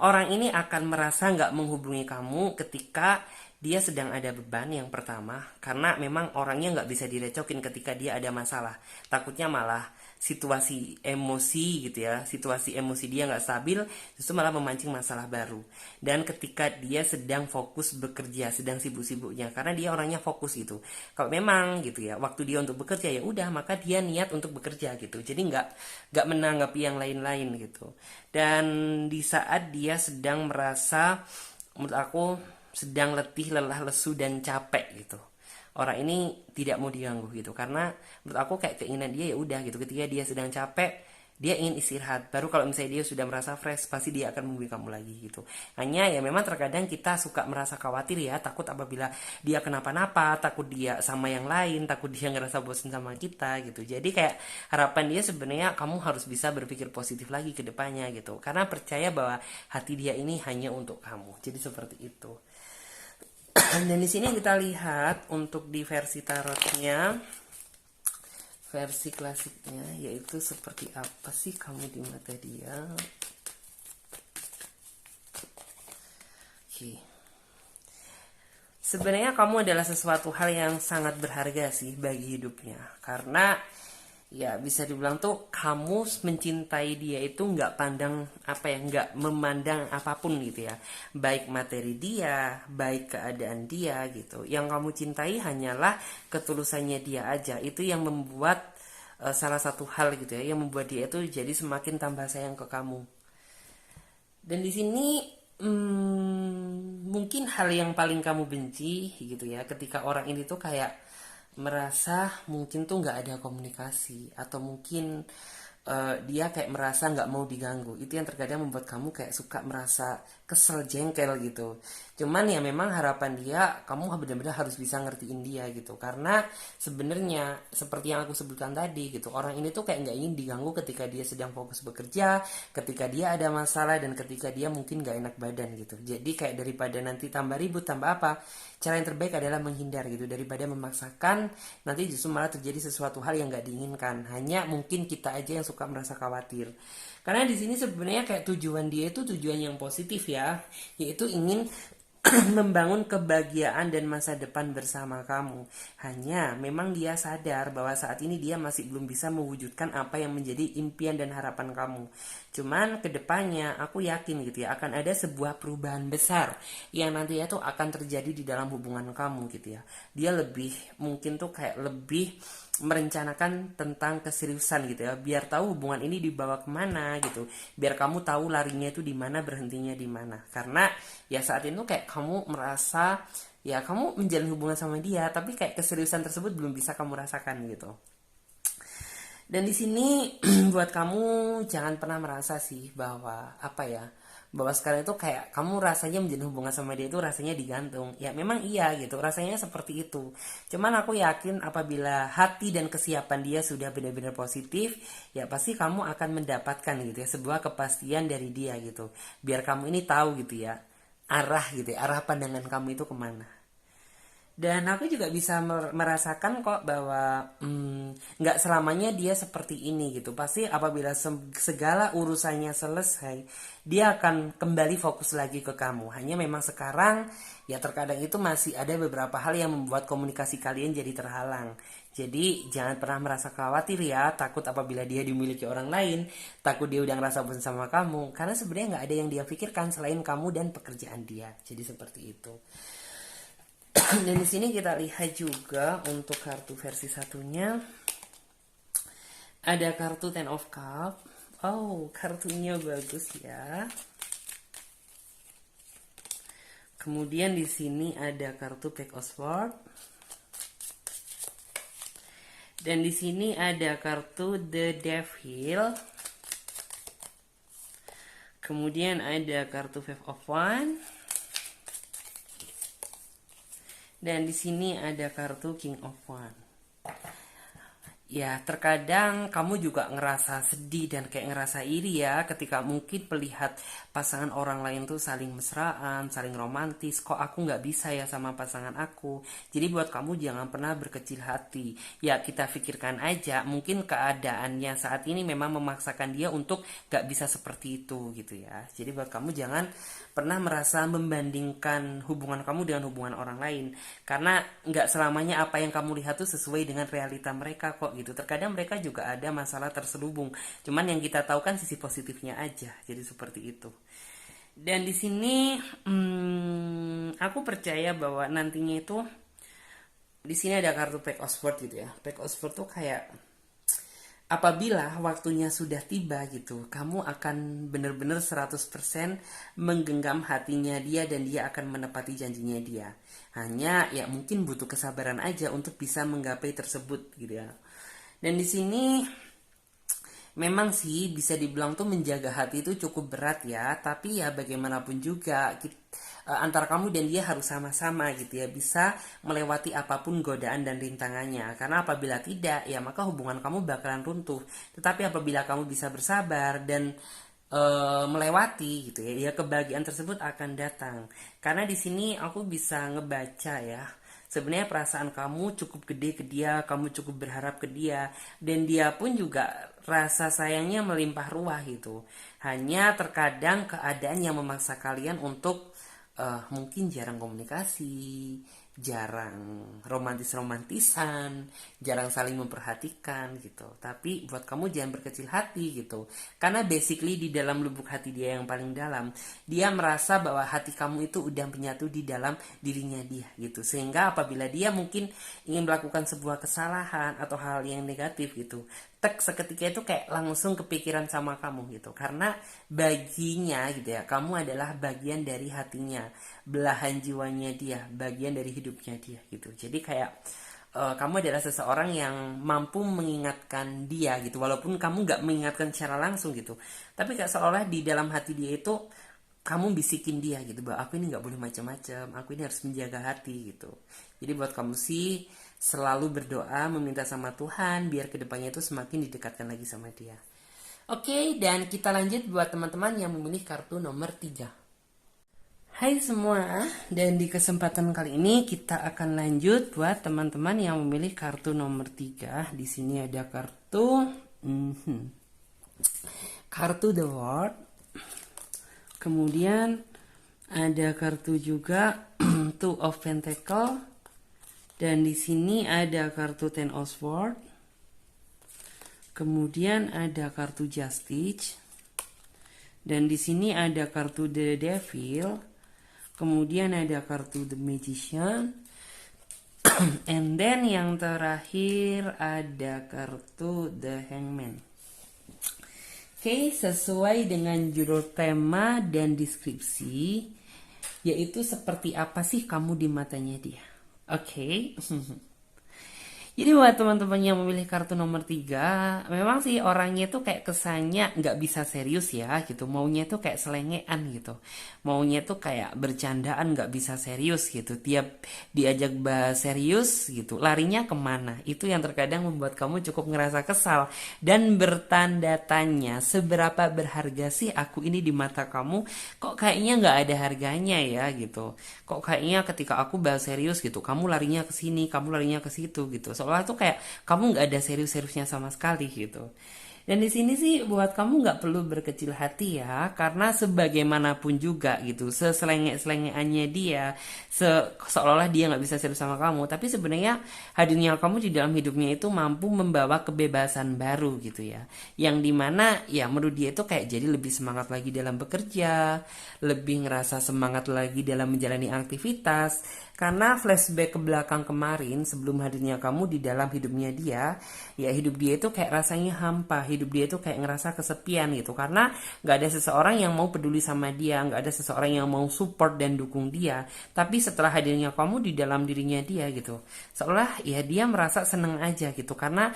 orang ini akan merasa nggak menghubungi kamu ketika dia sedang ada beban yang pertama, karena memang orangnya nggak bisa direcokin ketika dia ada masalah. Takutnya malah situasi emosi gitu ya, situasi emosi dia nggak stabil, justru malah memancing masalah baru. Dan ketika dia sedang fokus bekerja, sedang sibuk-sibuknya, karena dia orangnya fokus gitu. Kalau memang gitu ya, waktu dia untuk bekerja ya udah, maka dia niat untuk bekerja gitu. Jadi nggak menanggapi yang lain-lain gitu. Dan di saat dia sedang merasa, menurut aku sedang letih, lelah, lesu dan capek gitu, orang ini tidak mau diganggu gitu, karena menurut aku kayak keinginan dia ya udah gitu, ketika dia sedang capek dia ingin istirahat, baru kalau misalnya dia sudah merasa fresh pasti dia akan menghubungi kamu lagi gitu. Hanya ya memang terkadang kita suka merasa khawatir ya, takut apabila dia kenapa-napa, takut dia sama yang lain, takut dia ngerasa bosan sama kita gitu. Jadi kayak harapan dia sebenarnya kamu harus bisa berpikir positif lagi ke depannya gitu, karena percaya bahwa hati dia ini hanya untuk kamu. Jadi seperti itu. Dan di sini kita lihat untuk di versi tarotnya, versi klasiknya, yaitu seperti apa sih kamu di mata dia. Oke. Sebenarnya kamu adalah sesuatu hal yang sangat berharga sih bagi hidupnya, karena ya bisa dibilang tuh kamu mencintai dia itu nggak pandang apa ya, nggak memandang apapun gitu ya, baik materi dia, baik keadaan dia gitu. Yang kamu cintai hanyalah ketulusannya dia aja. Itu yang membuat salah satu hal gitu ya, yang membuat dia itu jadi semakin tambah sayang ke kamu. Dan di sini mungkin hal yang paling kamu benci gitu ya, ketika orang ini tuh kayak merasa mungkin tuh nggak ada komunikasi, atau mungkin dia kayak merasa nggak mau diganggu. Itu yang terkadang membuat kamu kayak suka merasa kesel, jengkel gitu. Cuman ya memang harapan dia kamu benar-benar harus bisa ngertiin dia gitu, karena sebenarnya seperti yang aku sebutkan tadi gitu, orang ini tuh kayak nggak ingin diganggu ketika dia sedang fokus bekerja, ketika dia ada masalah, dan ketika dia mungkin nggak enak badan gitu. Jadi kayak daripada nanti tambah ribut tambah apa, cara yang terbaik adalah menghindar gitu, daripada memaksakan nanti justru malah terjadi sesuatu hal yang nggak diinginkan. Hanya mungkin kita aja yang suka merasa khawatir, karena di sini sebenarnya kayak tujuan dia itu tujuan yang positif ya, yaitu ingin membangun kebahagiaan dan masa depan bersama kamu. Hanya memang dia sadar bahwa saat ini dia masih belum bisa mewujudkan apa yang menjadi impian dan harapan kamu. Cuman kedepannya aku yakin gitu ya, akan ada sebuah perubahan besar yang nantinya tuh akan terjadi di dalam hubungan kamu gitu ya. Dia lebih mungkin tuh kayak lebih merencanakan tentang keseriusan gitu ya, biar tahu hubungan ini dibawa kemana gitu, biar kamu tahu larinya itu di mana, berhentinya di mana. Karena ya saat itu kayak kamu merasa ya kamu menjalin hubungan sama dia, tapi kayak keseriusan tersebut belum bisa kamu rasakan gitu. Dan di sini buat kamu jangan pernah merasa sih bahwa apa ya, bahwa sekarang itu kayak kamu rasanya menjalin hubungan sama dia itu rasanya digantung. Ya memang iya gitu, rasanya seperti itu. Cuman aku yakin apabila hati dan kesiapan dia sudah benar-benar positif, ya pasti kamu akan mendapatkan gitu ya sebuah kepastian dari dia gitu. Biar kamu ini tahu gitu ya arah gitu ya, arah pandangan kamu itu kemana. Dan aku juga bisa merasakan kok bahwa nggak selamanya dia seperti ini gitu. Pasti apabila segala urusannya selesai, dia akan kembali fokus lagi ke kamu. Hanya memang sekarang ya terkadang itu masih ada beberapa hal yang membuat komunikasi kalian jadi terhalang. Jadi jangan pernah merasa khawatir ya, takut apabila dia dimiliki orang lain, takut dia udah ngerasa bosan sama kamu. Karena sebenarnya nggak ada yang dia pikirkan selain kamu dan pekerjaan dia. Jadi seperti itu. Dan di sini kita lihat juga untuk kartu versi satunya ada kartu Ten of Cup. Oh, kartunya bagus ya. Kemudian di sini ada kartu Pack of Swords. Dan di sini ada kartu The Devil. Kemudian ada kartu Five of Wands. Dan di sini ada kartu King of Wands. Ya, terkadang kamu juga ngerasa sedih dan kayak ngerasa iri ya ketika mungkin melihat pasangan orang lain tuh saling mesraan, saling romantis. Kok aku nggak bisa ya sama pasangan aku? Jadi buat kamu jangan pernah berkecil hati. Ya, kita pikirkan aja, mungkin keadaannya saat ini memang memaksakan dia untuk nggak bisa seperti itu gitu ya. Jadi buat kamu jangan pernah merasa membandingkan hubungan kamu dengan hubungan orang lain. Karena nggak selamanya apa yang kamu lihat tuh sesuai dengan realita mereka kok gitu. Terkadang mereka juga ada masalah terselubung. Cuman yang kita tahu kan sisi positifnya aja. Jadi seperti itu. Dan di sini aku percaya bahwa nantinya itu di sini ada kartu Pack of Swords gitu ya. Pack of Swords tuh kayak apabila waktunya sudah tiba gitu, kamu akan benar-benar 100% menggenggam hatinya dia dan dia akan menepati janjinya dia. Hanya ya mungkin butuh kesabaran aja untuk bisa menggapai tersebut gitu ya. Dan di sini memang sih bisa dibilang tuh menjaga hati itu cukup berat ya, tapi ya bagaimanapun juga antara kamu dan dia harus sama-sama gitu ya bisa melewati apapun godaan dan rintangannya. Karena apabila tidak ya maka hubungan kamu bakalan runtuh. Tetapi apabila kamu bisa bersabar dan melewati gitu ya, ya kebahagiaan tersebut akan datang. Karena di sini aku bisa ngebaca ya. Sebenarnya perasaan kamu cukup gede ke dia, kamu cukup berharap ke dia, dan dia pun juga rasa sayangnya melimpah ruah gitu. Hanya terkadang keadaan yang memaksa kalian untuk mungkin jarang komunikasi, jarang romantis-romantisan, jarang saling memperhatikan gitu. Tapi buat kamu jangan berkecil hati gitu. Karena basically di dalam lubuk hati dia yang paling dalam, dia merasa bahwa hati kamu itu udah menyatu di dalam dirinya dia gitu. Sehingga apabila dia mungkin ingin melakukan sebuah kesalahan atau hal yang negatif gitu, seketika itu kayak langsung kepikiran sama kamu gitu. Karena baginya gitu ya, kamu adalah bagian dari hatinya, belahan jiwanya dia, bagian dari hidupnya dia gitu. Jadi kayak kamu adalah seseorang yang mampu mengingatkan dia gitu, walaupun kamu nggak mengingatkan secara langsung gitu, tapi kayak seolah di dalam hati dia itu kamu bisikin dia gitu bahwa aku ini nggak boleh macam-macam, aku ini harus menjaga hati gitu. Jadi buat kamu sih selalu berdoa meminta sama Tuhan biar kedepannya itu semakin didekatkan lagi sama dia. Oke, dan kita lanjut buat teman-teman yang memilih kartu nomor 3. Hai semua, dan di kesempatan kali ini kita akan lanjut buat teman-teman yang memilih kartu nomor 3. Di sini ada kartu kartu The World. Kemudian ada kartu juga Two of Pentacles. Dan di sini ada kartu Ten of Swords. Kemudian ada kartu Justice. Dan di sini ada kartu The Devil. Kemudian ada kartu The Magician. And then yang terakhir ada kartu The Hangman. Oke, sesuai dengan judul tema dan deskripsi, yaitu seperti apa sih kamu di matanya dia. Oke. Jadi buat teman-teman yang memilih kartu nomor 3, memang sih orangnya tuh kayak kesannya nggak bisa serius ya gitu. Maunya tuh kayak selengean gitu. Maunya tuh kayak bercandaan nggak bisa serius gitu. Tiap diajak bahas serius gitu, larinya kemana. Itu yang terkadang membuat kamu cukup ngerasa kesal. Dan bertanda tanya, seberapa berharga sih aku ini di mata kamu? Kok kayaknya nggak ada harganya ya gitu. Kok kayaknya ketika aku bahas serius gitu, kamu larinya ke sini, kamu larinya ke situ gitu. Soalnya tuh kayak kamu nggak ada serius-seriusnya sama sekali gitu. Dan di sini sih buat kamu nggak perlu berkecil hati ya, karena sebagaimanapun juga gitu, seselenge-selengeannya dia, seolah-olah dia nggak bisa serius sama kamu, tapi sebenarnya hadirnya kamu di dalam hidupnya itu mampu membawa kebebasan baru gitu ya, yang dimana ya menurut dia itu kayak jadi lebih semangat lagi dalam bekerja, lebih ngerasa semangat lagi dalam menjalani aktivitas. Karena flashback ke belakang kemarin sebelum hadirnya kamu di dalam hidupnya dia, ya hidup dia itu kayak rasanya hampa, hidup dia itu kayak ngerasa kesepian gitu, karena nggak ada seseorang yang mau peduli sama dia, nggak ada seseorang yang mau support dan dukung dia. Tapi setelah hadirnya kamu di dalam dirinya dia gitu, seolah ya dia merasa seneng aja gitu, karena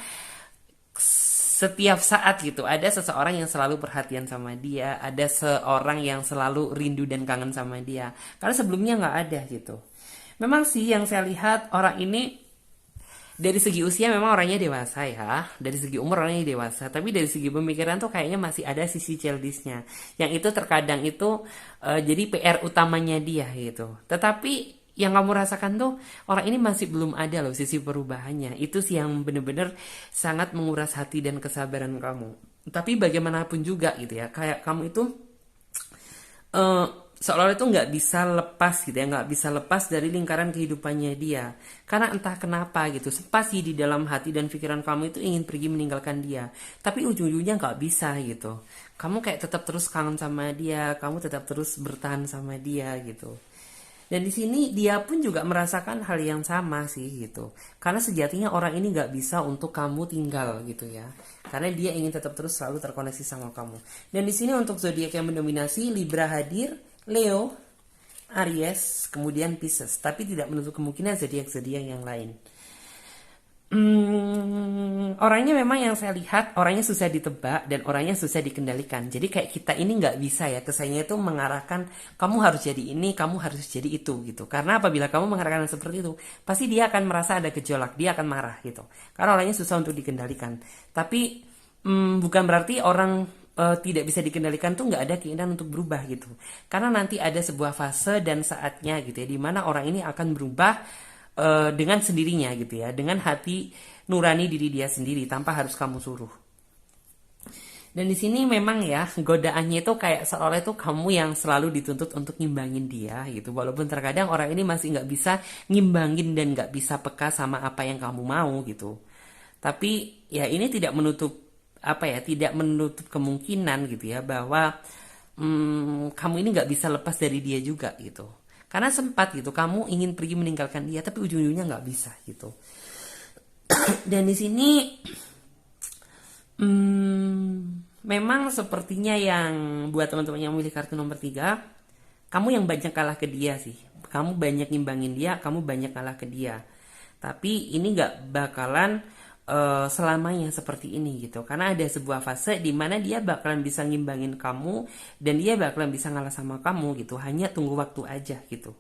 setiap saat gitu ada seseorang yang selalu perhatian sama dia, ada seorang yang selalu rindu dan kangen sama dia, karena sebelumnya nggak ada gitu. Memang sih yang saya lihat orang ini dari segi usia memang orangnya dewasa ya, dari segi umur orangnya dewasa, tapi dari segi pemikiran tuh kayaknya masih ada sisi childishnya, yang itu terkadang itu jadi PR utamanya dia gitu. Tetapi yang kamu rasakan tuh orang ini masih belum ada loh sisi perubahannya, itu sih yang bener-bener sangat menguras hati dan kesabaran kamu. Tapi bagaimanapun juga gitu ya, kayak kamu itu eh, seolah-olah itu nggak bisa lepas gitu ya, nggak bisa lepas dari lingkaran kehidupannya dia, karena entah kenapa gitu sempat sih di dalam hati dan pikiran kamu itu ingin pergi meninggalkan dia, tapi ujung-ujungnya nggak bisa gitu. Kamu kayak tetap terus kangen sama dia, kamu tetap terus bertahan sama dia gitu. Dan di sini dia pun juga merasakan hal yang sama sih gitu. Karena sejatinya orang ini nggak bisa untuk kamu tinggal gitu ya. Karena dia ingin tetap terus selalu terkoneksi sama kamu. Dan di sini untuk zodiak yang mendominasi Libra hadir, Leo, Aries, kemudian Pisces. Tapi tidak menutup kemungkinan zodiak-zodiak yang lain. Orangnya memang yang saya lihat orangnya susah ditebak dan orangnya susah dikendalikan. Jadi kayak kita ini nggak bisa ya kesannya itu mengarahkan kamu harus jadi ini, kamu harus jadi itu gitu. Karena apabila kamu mengarahkan seperti itu, pasti dia akan merasa ada gejolak, dia akan marah gitu. Karena orangnya susah untuk dikendalikan. Tapi bukan berarti orang tidak bisa dikendalikan tuh nggak ada keinginan untuk berubah gitu. Karena nanti ada sebuah fase dan saatnya gitu ya, dimana orang ini akan berubah dengan sendirinya gitu ya, dengan hati nurani diri dia sendiri tanpa harus kamu suruh. Dan di sini memang ya godaannya itu kayak seolah itu kamu yang selalu dituntut untuk ngimbangin dia gitu, walaupun terkadang orang ini masih nggak bisa ngimbangin dan nggak bisa peka sama apa yang kamu mau gitu. Tapi ya ini tidak menutup apa ya, tidak menutup kemungkinan gitu ya bahwa kamu ini nggak bisa lepas dari dia juga gitu. Karena sempat gitu kamu ingin pergi meninggalkan dia, tapi ujung-ujungnya nggak bisa gitu. Dan di sini memang sepertinya yang buat teman-teman yang memilih kartu nomor 3, kamu yang banyak kalah ke dia sih. Kamu banyak ngimbangin dia, kamu banyak kalah ke dia. Tapi ini nggak bakalan selamanya seperti ini gitu, karena ada sebuah fase di mana dia bakalan bisa ngimbangin kamu dan dia bakalan bisa ngalah sama kamu gitu, hanya tunggu waktu aja gitu.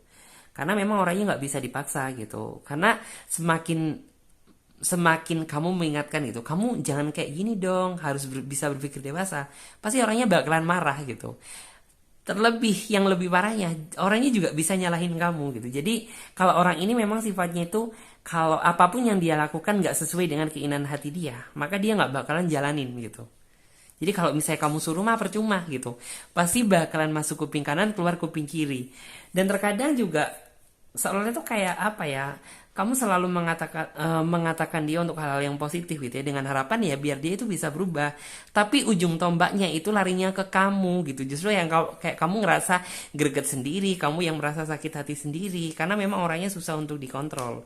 Karena memang orangnya nggak bisa dipaksa gitu, karena semakin kamu mengingatkan gitu, kamu jangan kayak gini dong, harus bisa berpikir dewasa, pasti orangnya bakalan marah gitu. Terlebih yang lebih parahnya, orangnya juga bisa nyalahin kamu gitu. Jadi kalau orang ini memang sifatnya itu kalau apapun yang dia lakukan nggak sesuai dengan keinginan hati dia, maka dia nggak bakalan jalanin gitu. Jadi kalau misalnya kamu suruh mah percuma gitu, pasti bakalan masuk kuping kanan keluar kuping kiri. Dan terkadang juga seolah itu kayak apa ya, kamu selalu mengatakan dia untuk hal-hal yang positif gitu ya, dengan harapan ya biar dia itu bisa berubah, tapi ujung tombaknya itu larinya ke kamu gitu. Justru yang kayak kamu ngerasa greget sendiri, kamu yang merasa sakit hati sendiri, karena memang orangnya susah untuk dikontrol.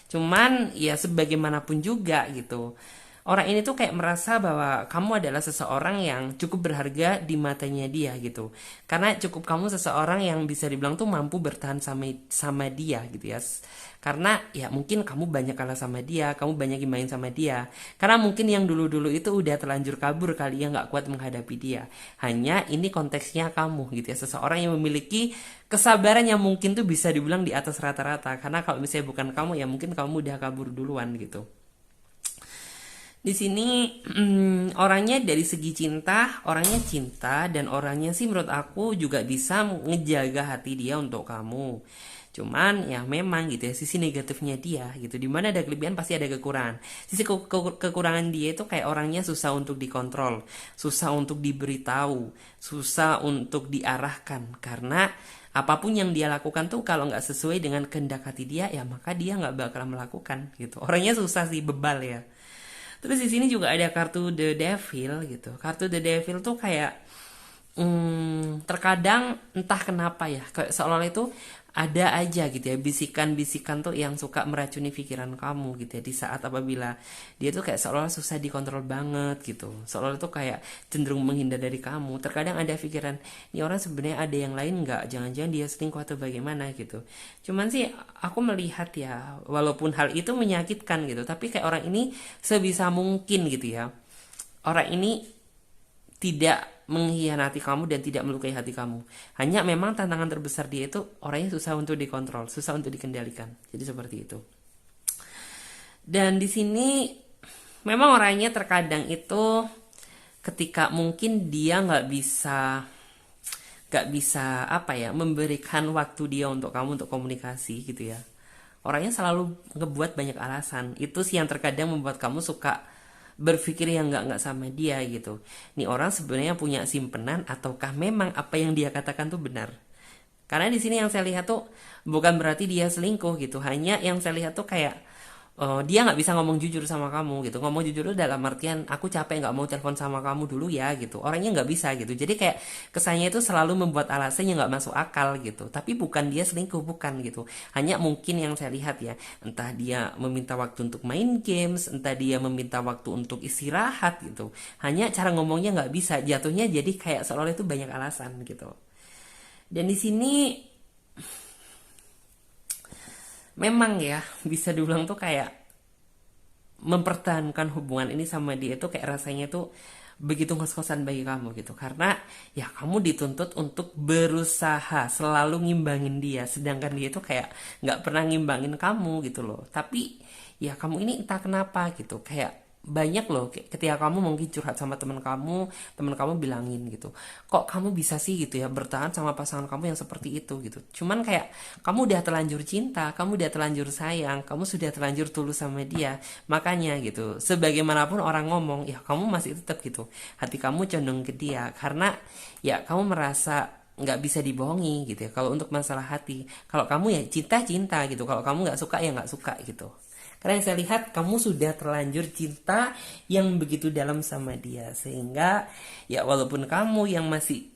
Cuman ya sebagaimanapun juga gitu, orang ini tuh kayak merasa bahwa kamu adalah seseorang yang cukup berharga di matanya dia gitu. Karena cukup kamu seseorang yang bisa dibilang tuh mampu bertahan sama dia gitu ya. Karena ya mungkin kamu banyak kalah sama dia, kamu banyak main sama dia. Karena mungkin yang dulu-dulu itu udah terlanjur kabur kali ya, nggak kuat menghadapi dia. Hanya ini konteksnya kamu gitu ya, seseorang yang memiliki kesabaran yang mungkin tuh bisa dibilang di atas rata-rata. Karena kalau misalnya bukan kamu ya mungkin kamu udah kabur duluan gitu. Di sini orangnya dari segi cinta, orangnya cinta dan orangnya sih menurut aku juga bisa ngejaga hati dia untuk kamu. Cuman ya memang gitu ya sisi negatifnya dia gitu. Dimana ada kelebihan pasti ada kekurangan. Sisi kekurangan dia itu kayak orangnya susah untuk dikontrol, susah untuk diberitahu, susah untuk diarahkan. Karena apapun yang dia lakukan tuh kalau nggak sesuai dengan kehendak hati dia ya maka dia nggak bakal melakukan gitu. Orangnya susah sih, bebal ya. Terus di sini juga ada kartu The Devil gitu. Kartu The Devil tuh kayak terkadang entah kenapa ya, kayak seolah-olah itu ada aja gitu ya bisikan-bisikan tuh yang suka meracuni pikiran kamu gitu ya di saat apabila dia tuh kayak seolah-olah susah dikontrol banget gitu, seolah-olah tuh kayak cenderung menghindar dari kamu. Terkadang ada pikiran, ini orang sebenarnya ada yang lain nggak, jangan-jangan dia selingkuh atau bagaimana gitu. Cuman sih aku melihat ya, walaupun hal itu menyakitkan gitu, tapi kayak orang ini sebisa mungkin gitu ya, orang ini tidak mengkhianati kamu dan tidak melukai hati kamu. Hanya memang tantangan terbesar dia itu orangnya susah untuk dikontrol, susah untuk dikendalikan. Jadi seperti itu. Dan di sini memang orangnya terkadang itu ketika mungkin dia nggak bisa apa ya memberikan waktu dia untuk kamu untuk komunikasi gitu ya. Orangnya selalu ngebuat banyak alasan. Itu sih yang terkadang membuat kamu suka berpikir yang nggak sama dia gitu. Nih orang sebenarnya punya simpenan ataukah memang apa yang dia katakan tuh benar? Karena di sini yang saya lihat tuh bukan berarti dia selingkuh gitu. Hanya yang saya lihat tuh kayak dia nggak bisa ngomong jujur sama kamu gitu. Ngomong jujur tuh dalam artian aku capek nggak mau telepon sama kamu dulu ya gitu. Orangnya nggak bisa gitu. Jadi kayak kesannya itu selalu membuat alasan yang nggak masuk akal gitu. Tapi bukan dia selingkuh, bukan gitu. Hanya mungkin yang saya lihat ya, entah dia meminta waktu untuk main games, entah dia meminta waktu untuk istirahat gitu. Hanya cara ngomongnya nggak bisa. Jatuhnya jadi kayak seolah-olah itu banyak alasan gitu. Dan di sini memang ya bisa dibilang tuh kayak mempertahankan hubungan ini sama dia itu kayak rasanya tuh begitu ngos-ngosan bagi kamu gitu, karena ya kamu dituntut untuk berusaha selalu ngimbangin dia sedangkan dia tuh kayak nggak pernah ngimbangin kamu gitu loh. Tapi ya kamu ini entah kenapa gitu kayak banyak loh ketika kamu mungkin curhat sama teman kamu bilangin gitu, kok kamu bisa sih gitu ya bertahan sama pasangan kamu yang seperti itu gitu. Cuman kayak kamu udah terlanjur cinta, kamu udah terlanjur sayang, kamu sudah terlanjur tulus sama dia. Makanya gitu, sebagaimanapun orang ngomong, ya kamu masih tetap gitu, hati kamu condong ke dia karena ya kamu merasa nggak bisa dibohongi gitu ya. Kalau untuk masalah hati, kalau kamu ya cinta cinta gitu, kalau kamu nggak suka ya nggak suka gitu. Karena yang saya lihat kamu sudah terlanjur cinta yang begitu dalam sama dia, sehingga ya walaupun kamu yang masih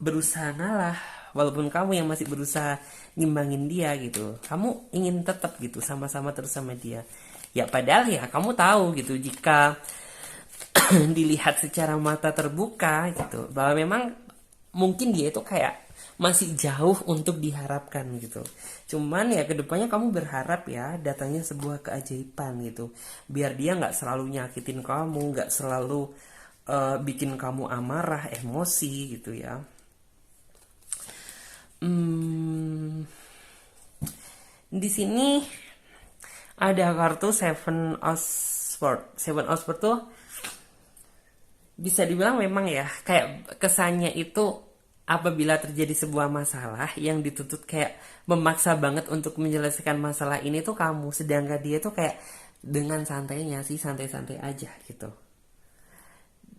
berusaha ngalah, walaupun kamu yang masih berusaha ngimbangin dia gitu, kamu ingin tetap gitu sama-sama terus sama dia. Ya padahal ya kamu tahu gitu, jika dilihat secara mata terbuka gitu, bahwa memang mungkin dia itu kayak masih jauh untuk diharapkan gitu. Cuman ya kedepannya kamu berharap ya datangnya sebuah keajaiban gitu, biar dia nggak selalu nyakitin kamu, nggak selalu bikin kamu amarah, emosi gitu ya. Di sini ada kartu Seven of Swords. Seven of Swords tuh bisa dibilang memang ya kayak kesannya itu apabila terjadi sebuah masalah yang dituntut kayak memaksa banget untuk menyelesaikan masalah ini tuh kamu, sedangkan dia tuh kayak dengan santainya sih, santai-santai aja gitu.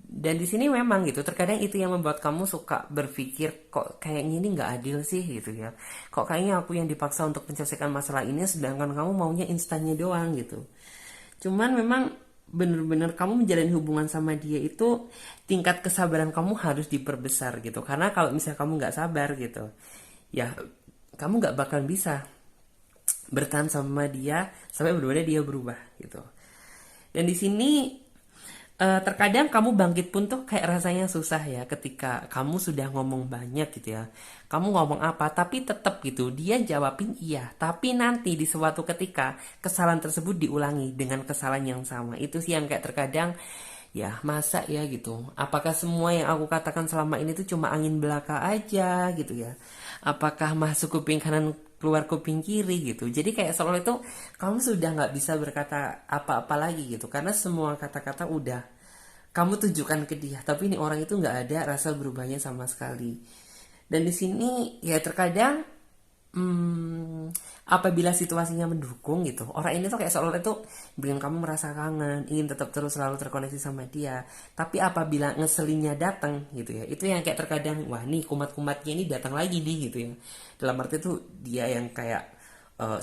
Dan di sini memang gitu, terkadang itu yang membuat kamu suka berpikir kok kayak gini nggak adil sih gitu ya. Kok kayaknya aku yang dipaksa untuk menyelesaikan masalah ini sedangkan kamu maunya instannya doang gitu. Cuman memang bener-bener kamu menjalin hubungan sama dia itu tingkat kesabaran kamu harus diperbesar gitu. Karena kalau misalnya kamu nggak sabar gitu, ya kamu nggak bakal bisa bertahan sama dia sampai benar-benar dia berubah gitu. Dan di sini terkadang kamu bangkit pun tuh kayak rasanya susah ya ketika kamu sudah ngomong banyak gitu ya. Kamu ngomong apa tapi tetap gitu dia jawabin iya, tapi nanti di suatu ketika kesalahan tersebut diulangi dengan kesalahan yang sama. Itu sih yang kayak terkadang ya masa ya gitu. Apakah semua yang aku katakan selama ini tuh cuma angin belaka aja gitu ya? Apakah masuk kuping kanan keluar kuping kiri gitu. Jadi kayak soal itu kamu sudah nggak bisa berkata apa-apa lagi gitu, karena semua kata-kata udah kamu tujukan ke dia, tapi ini orang itu nggak ada rasa berubahnya sama sekali. Dan di sini ya terkadang apabila situasinya mendukung gitu, orang ini tuh kayak seolah itu bikin kamu merasa kangen, ingin tetap terus selalu terkoneksi sama dia. Tapi apabila ngeselinnya datang gitu ya, itu yang kayak terkadang wah nih kumat-kumatnya ini datang lagi nih gitu ya. Dalam arti itu dia yang kayak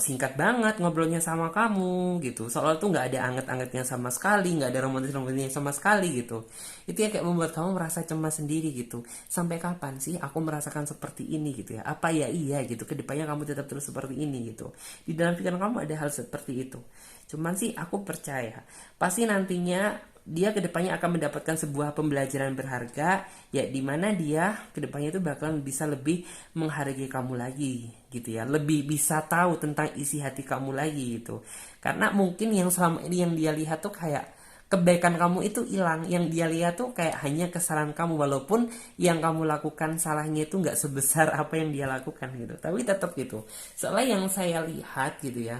singkat banget ngobrolnya sama kamu gitu, soalnya tuh nggak ada anget-angetnya sama sekali, nggak ada romantis-romantisnya sama sekali gitu. Itu ya kayak membuat kamu merasa cemas sendiri gitu. Sampai kapan sih aku merasakan seperti ini gitu ya? Apa ya iya gitu, kedepannya kamu tetap terus seperti ini gitu. Di dalam pikiran kamu ada hal seperti itu. Cuman sih aku percaya pasti nantinya dia kedepannya akan mendapatkan sebuah pembelajaran berharga, ya dimana dia kedepannya itu bakalan bisa lebih menghargai kamu lagi gitu ya, lebih bisa tahu tentang isi hati kamu lagi gitu. Karena mungkin yang selama ini yang dia lihat tuh kayak kebaikan kamu itu hilang, yang dia lihat tuh kayak hanya kesalahan kamu, walaupun yang kamu lakukan salahnya itu nggak sebesar apa yang dia lakukan gitu, tapi tetap gitu. Soalnya yang saya lihat gitu ya,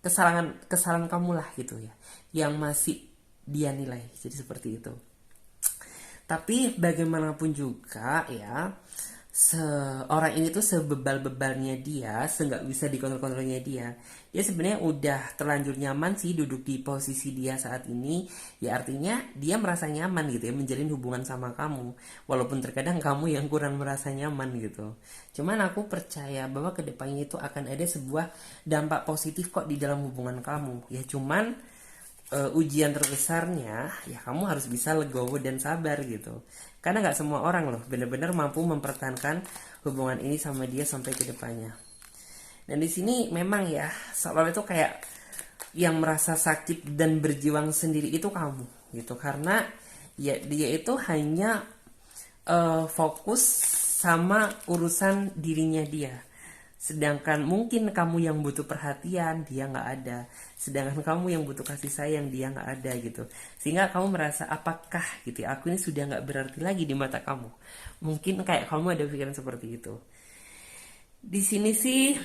kesalahan kesalahan kamu lah gitu ya yang masih dia nilai, jadi seperti itu. Tapi bagaimanapun juga ya, seorang ini tuh sebebal-bebalnya dia, seenggak bisa dikontrol-kontrolnya dia sebenarnya udah terlanjur nyaman sih duduk di posisi dia saat ini. Ya artinya dia merasa nyaman gitu ya menjalin hubungan sama kamu, walaupun terkadang kamu yang kurang merasa nyaman gitu. Cuman aku percaya bahwa kedepannya itu akan ada sebuah dampak positif kok di dalam hubungan kamu. Ya cuman ujian terbesarnya ya kamu harus bisa legowo dan sabar gitu, karena nggak semua orang loh benar-benar mampu mempertahankan hubungan ini sama dia sampai ke depannya. Dan di sini memang ya seolah itu kayak yang merasa sakit dan berjuang sendiri itu kamu gitu, karena ya dia itu hanya fokus sama urusan dirinya dia. Sedangkan mungkin kamu yang butuh perhatian dia nggak ada, sedangkan kamu yang butuh kasih sayang dia nggak ada gitu. Sehingga kamu merasa apakah gitu ya, aku ini sudah nggak berarti lagi di mata kamu. Mungkin kayak kamu ada pikiran seperti itu. Di sini sih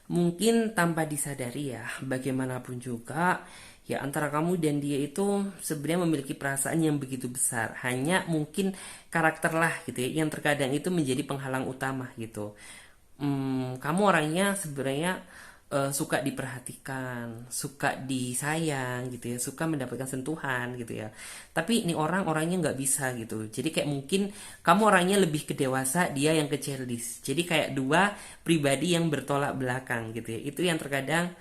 mungkin tanpa disadari ya, bagaimanapun juga ya antara kamu dan dia itu sebenarnya memiliki perasaan yang begitu besar. Hanya mungkin karakter lah gitu ya yang terkadang itu menjadi penghalang utama gitu. Kamu orangnya sebenarnya suka diperhatikan, suka disayang gitu ya, suka mendapatkan sentuhan gitu ya. Tapi ini orangnya nggak bisa gitu. Jadi kayak mungkin kamu orangnya lebih ke dewasa, dia yang ke childish. Jadi kayak dua pribadi yang bertolak belakang gitu ya. Itu yang terkadang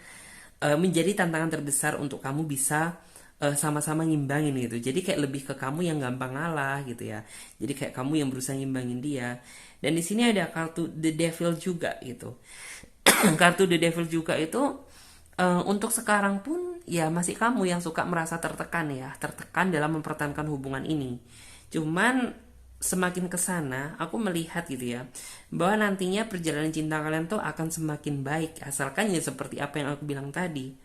menjadi tantangan terbesar untuk kamu bisa sama-sama ngimbangin gitu. Jadi kayak lebih ke kamu yang gampang ngalah gitu ya. Jadi kayak kamu yang berusaha ngimbangin dia. Dan di sini ada kartu The Devil juga gitu. Kartu The Devil juga itu untuk sekarang pun ya masih kamu yang suka merasa tertekan ya, tertekan dalam mempertahankan hubungan ini. Cuman semakin kesana aku melihat gitu ya, bahwa nantinya perjalanan cinta kalian tuh akan semakin baik, asalkan ya seperti apa yang aku bilang tadi.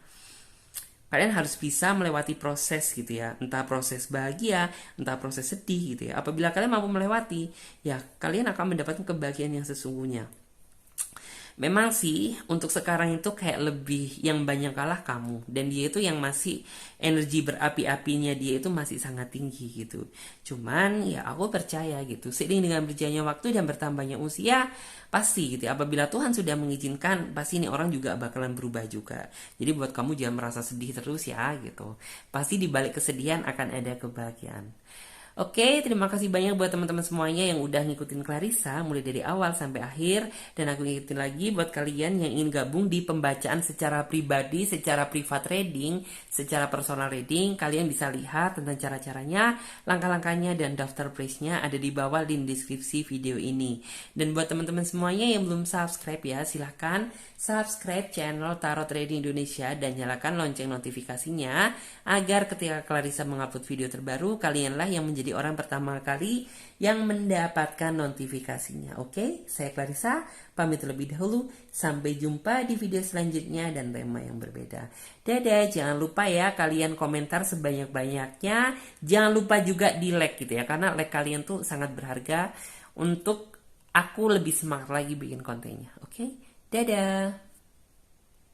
Kalian harus bisa melewati proses gitu ya, entah proses bahagia, entah proses sedih gitu ya. Apabila kalian mampu melewati, ya kalian akan mendapatkan kebahagiaan yang sesungguhnya. Memang sih untuk sekarang itu kayak lebih yang banyak kalah kamu, dan dia itu yang masih energi berapi-apinya dia itu masih sangat tinggi gitu. Cuman ya aku percaya gitu, seiring dengan berjalannya waktu dan bertambahnya usia, pasti gitu apabila Tuhan sudah mengizinkan, pasti ini orang juga bakalan berubah juga. Jadi buat kamu jangan merasa sedih terus ya gitu. Pasti di balik kesedihan akan ada kebahagiaan. Oke, terima kasih banyak buat teman-teman semuanya yang udah ngikutin Clarissa mulai dari awal sampai akhir. Dan aku ingetin lagi buat kalian yang ingin gabung di pembacaan secara pribadi, secara privat reading, secara personal reading, kalian bisa lihat tentang cara-caranya, langkah-langkahnya, dan daftar price-nya ada di bawah link deskripsi video ini. Dan buat teman-teman semuanya yang belum subscribe ya, silahkan subscribe channel Tarot Trading Indonesia dan nyalakan lonceng notifikasinya agar ketika Clarissa mengupload video terbaru, kalianlah yang menjadi orang pertama kali yang mendapatkan notifikasinya. Oke, saya Clarissa pamit terlebih dahulu. Sampai jumpa di video selanjutnya dan tema yang berbeda. Dadah, jangan lupa ya kalian komentar sebanyak-banyaknya. Jangan lupa juga di like gitu ya, karena like kalian tuh sangat berharga untuk aku lebih semangat lagi bikin kontennya. Oke, dadah.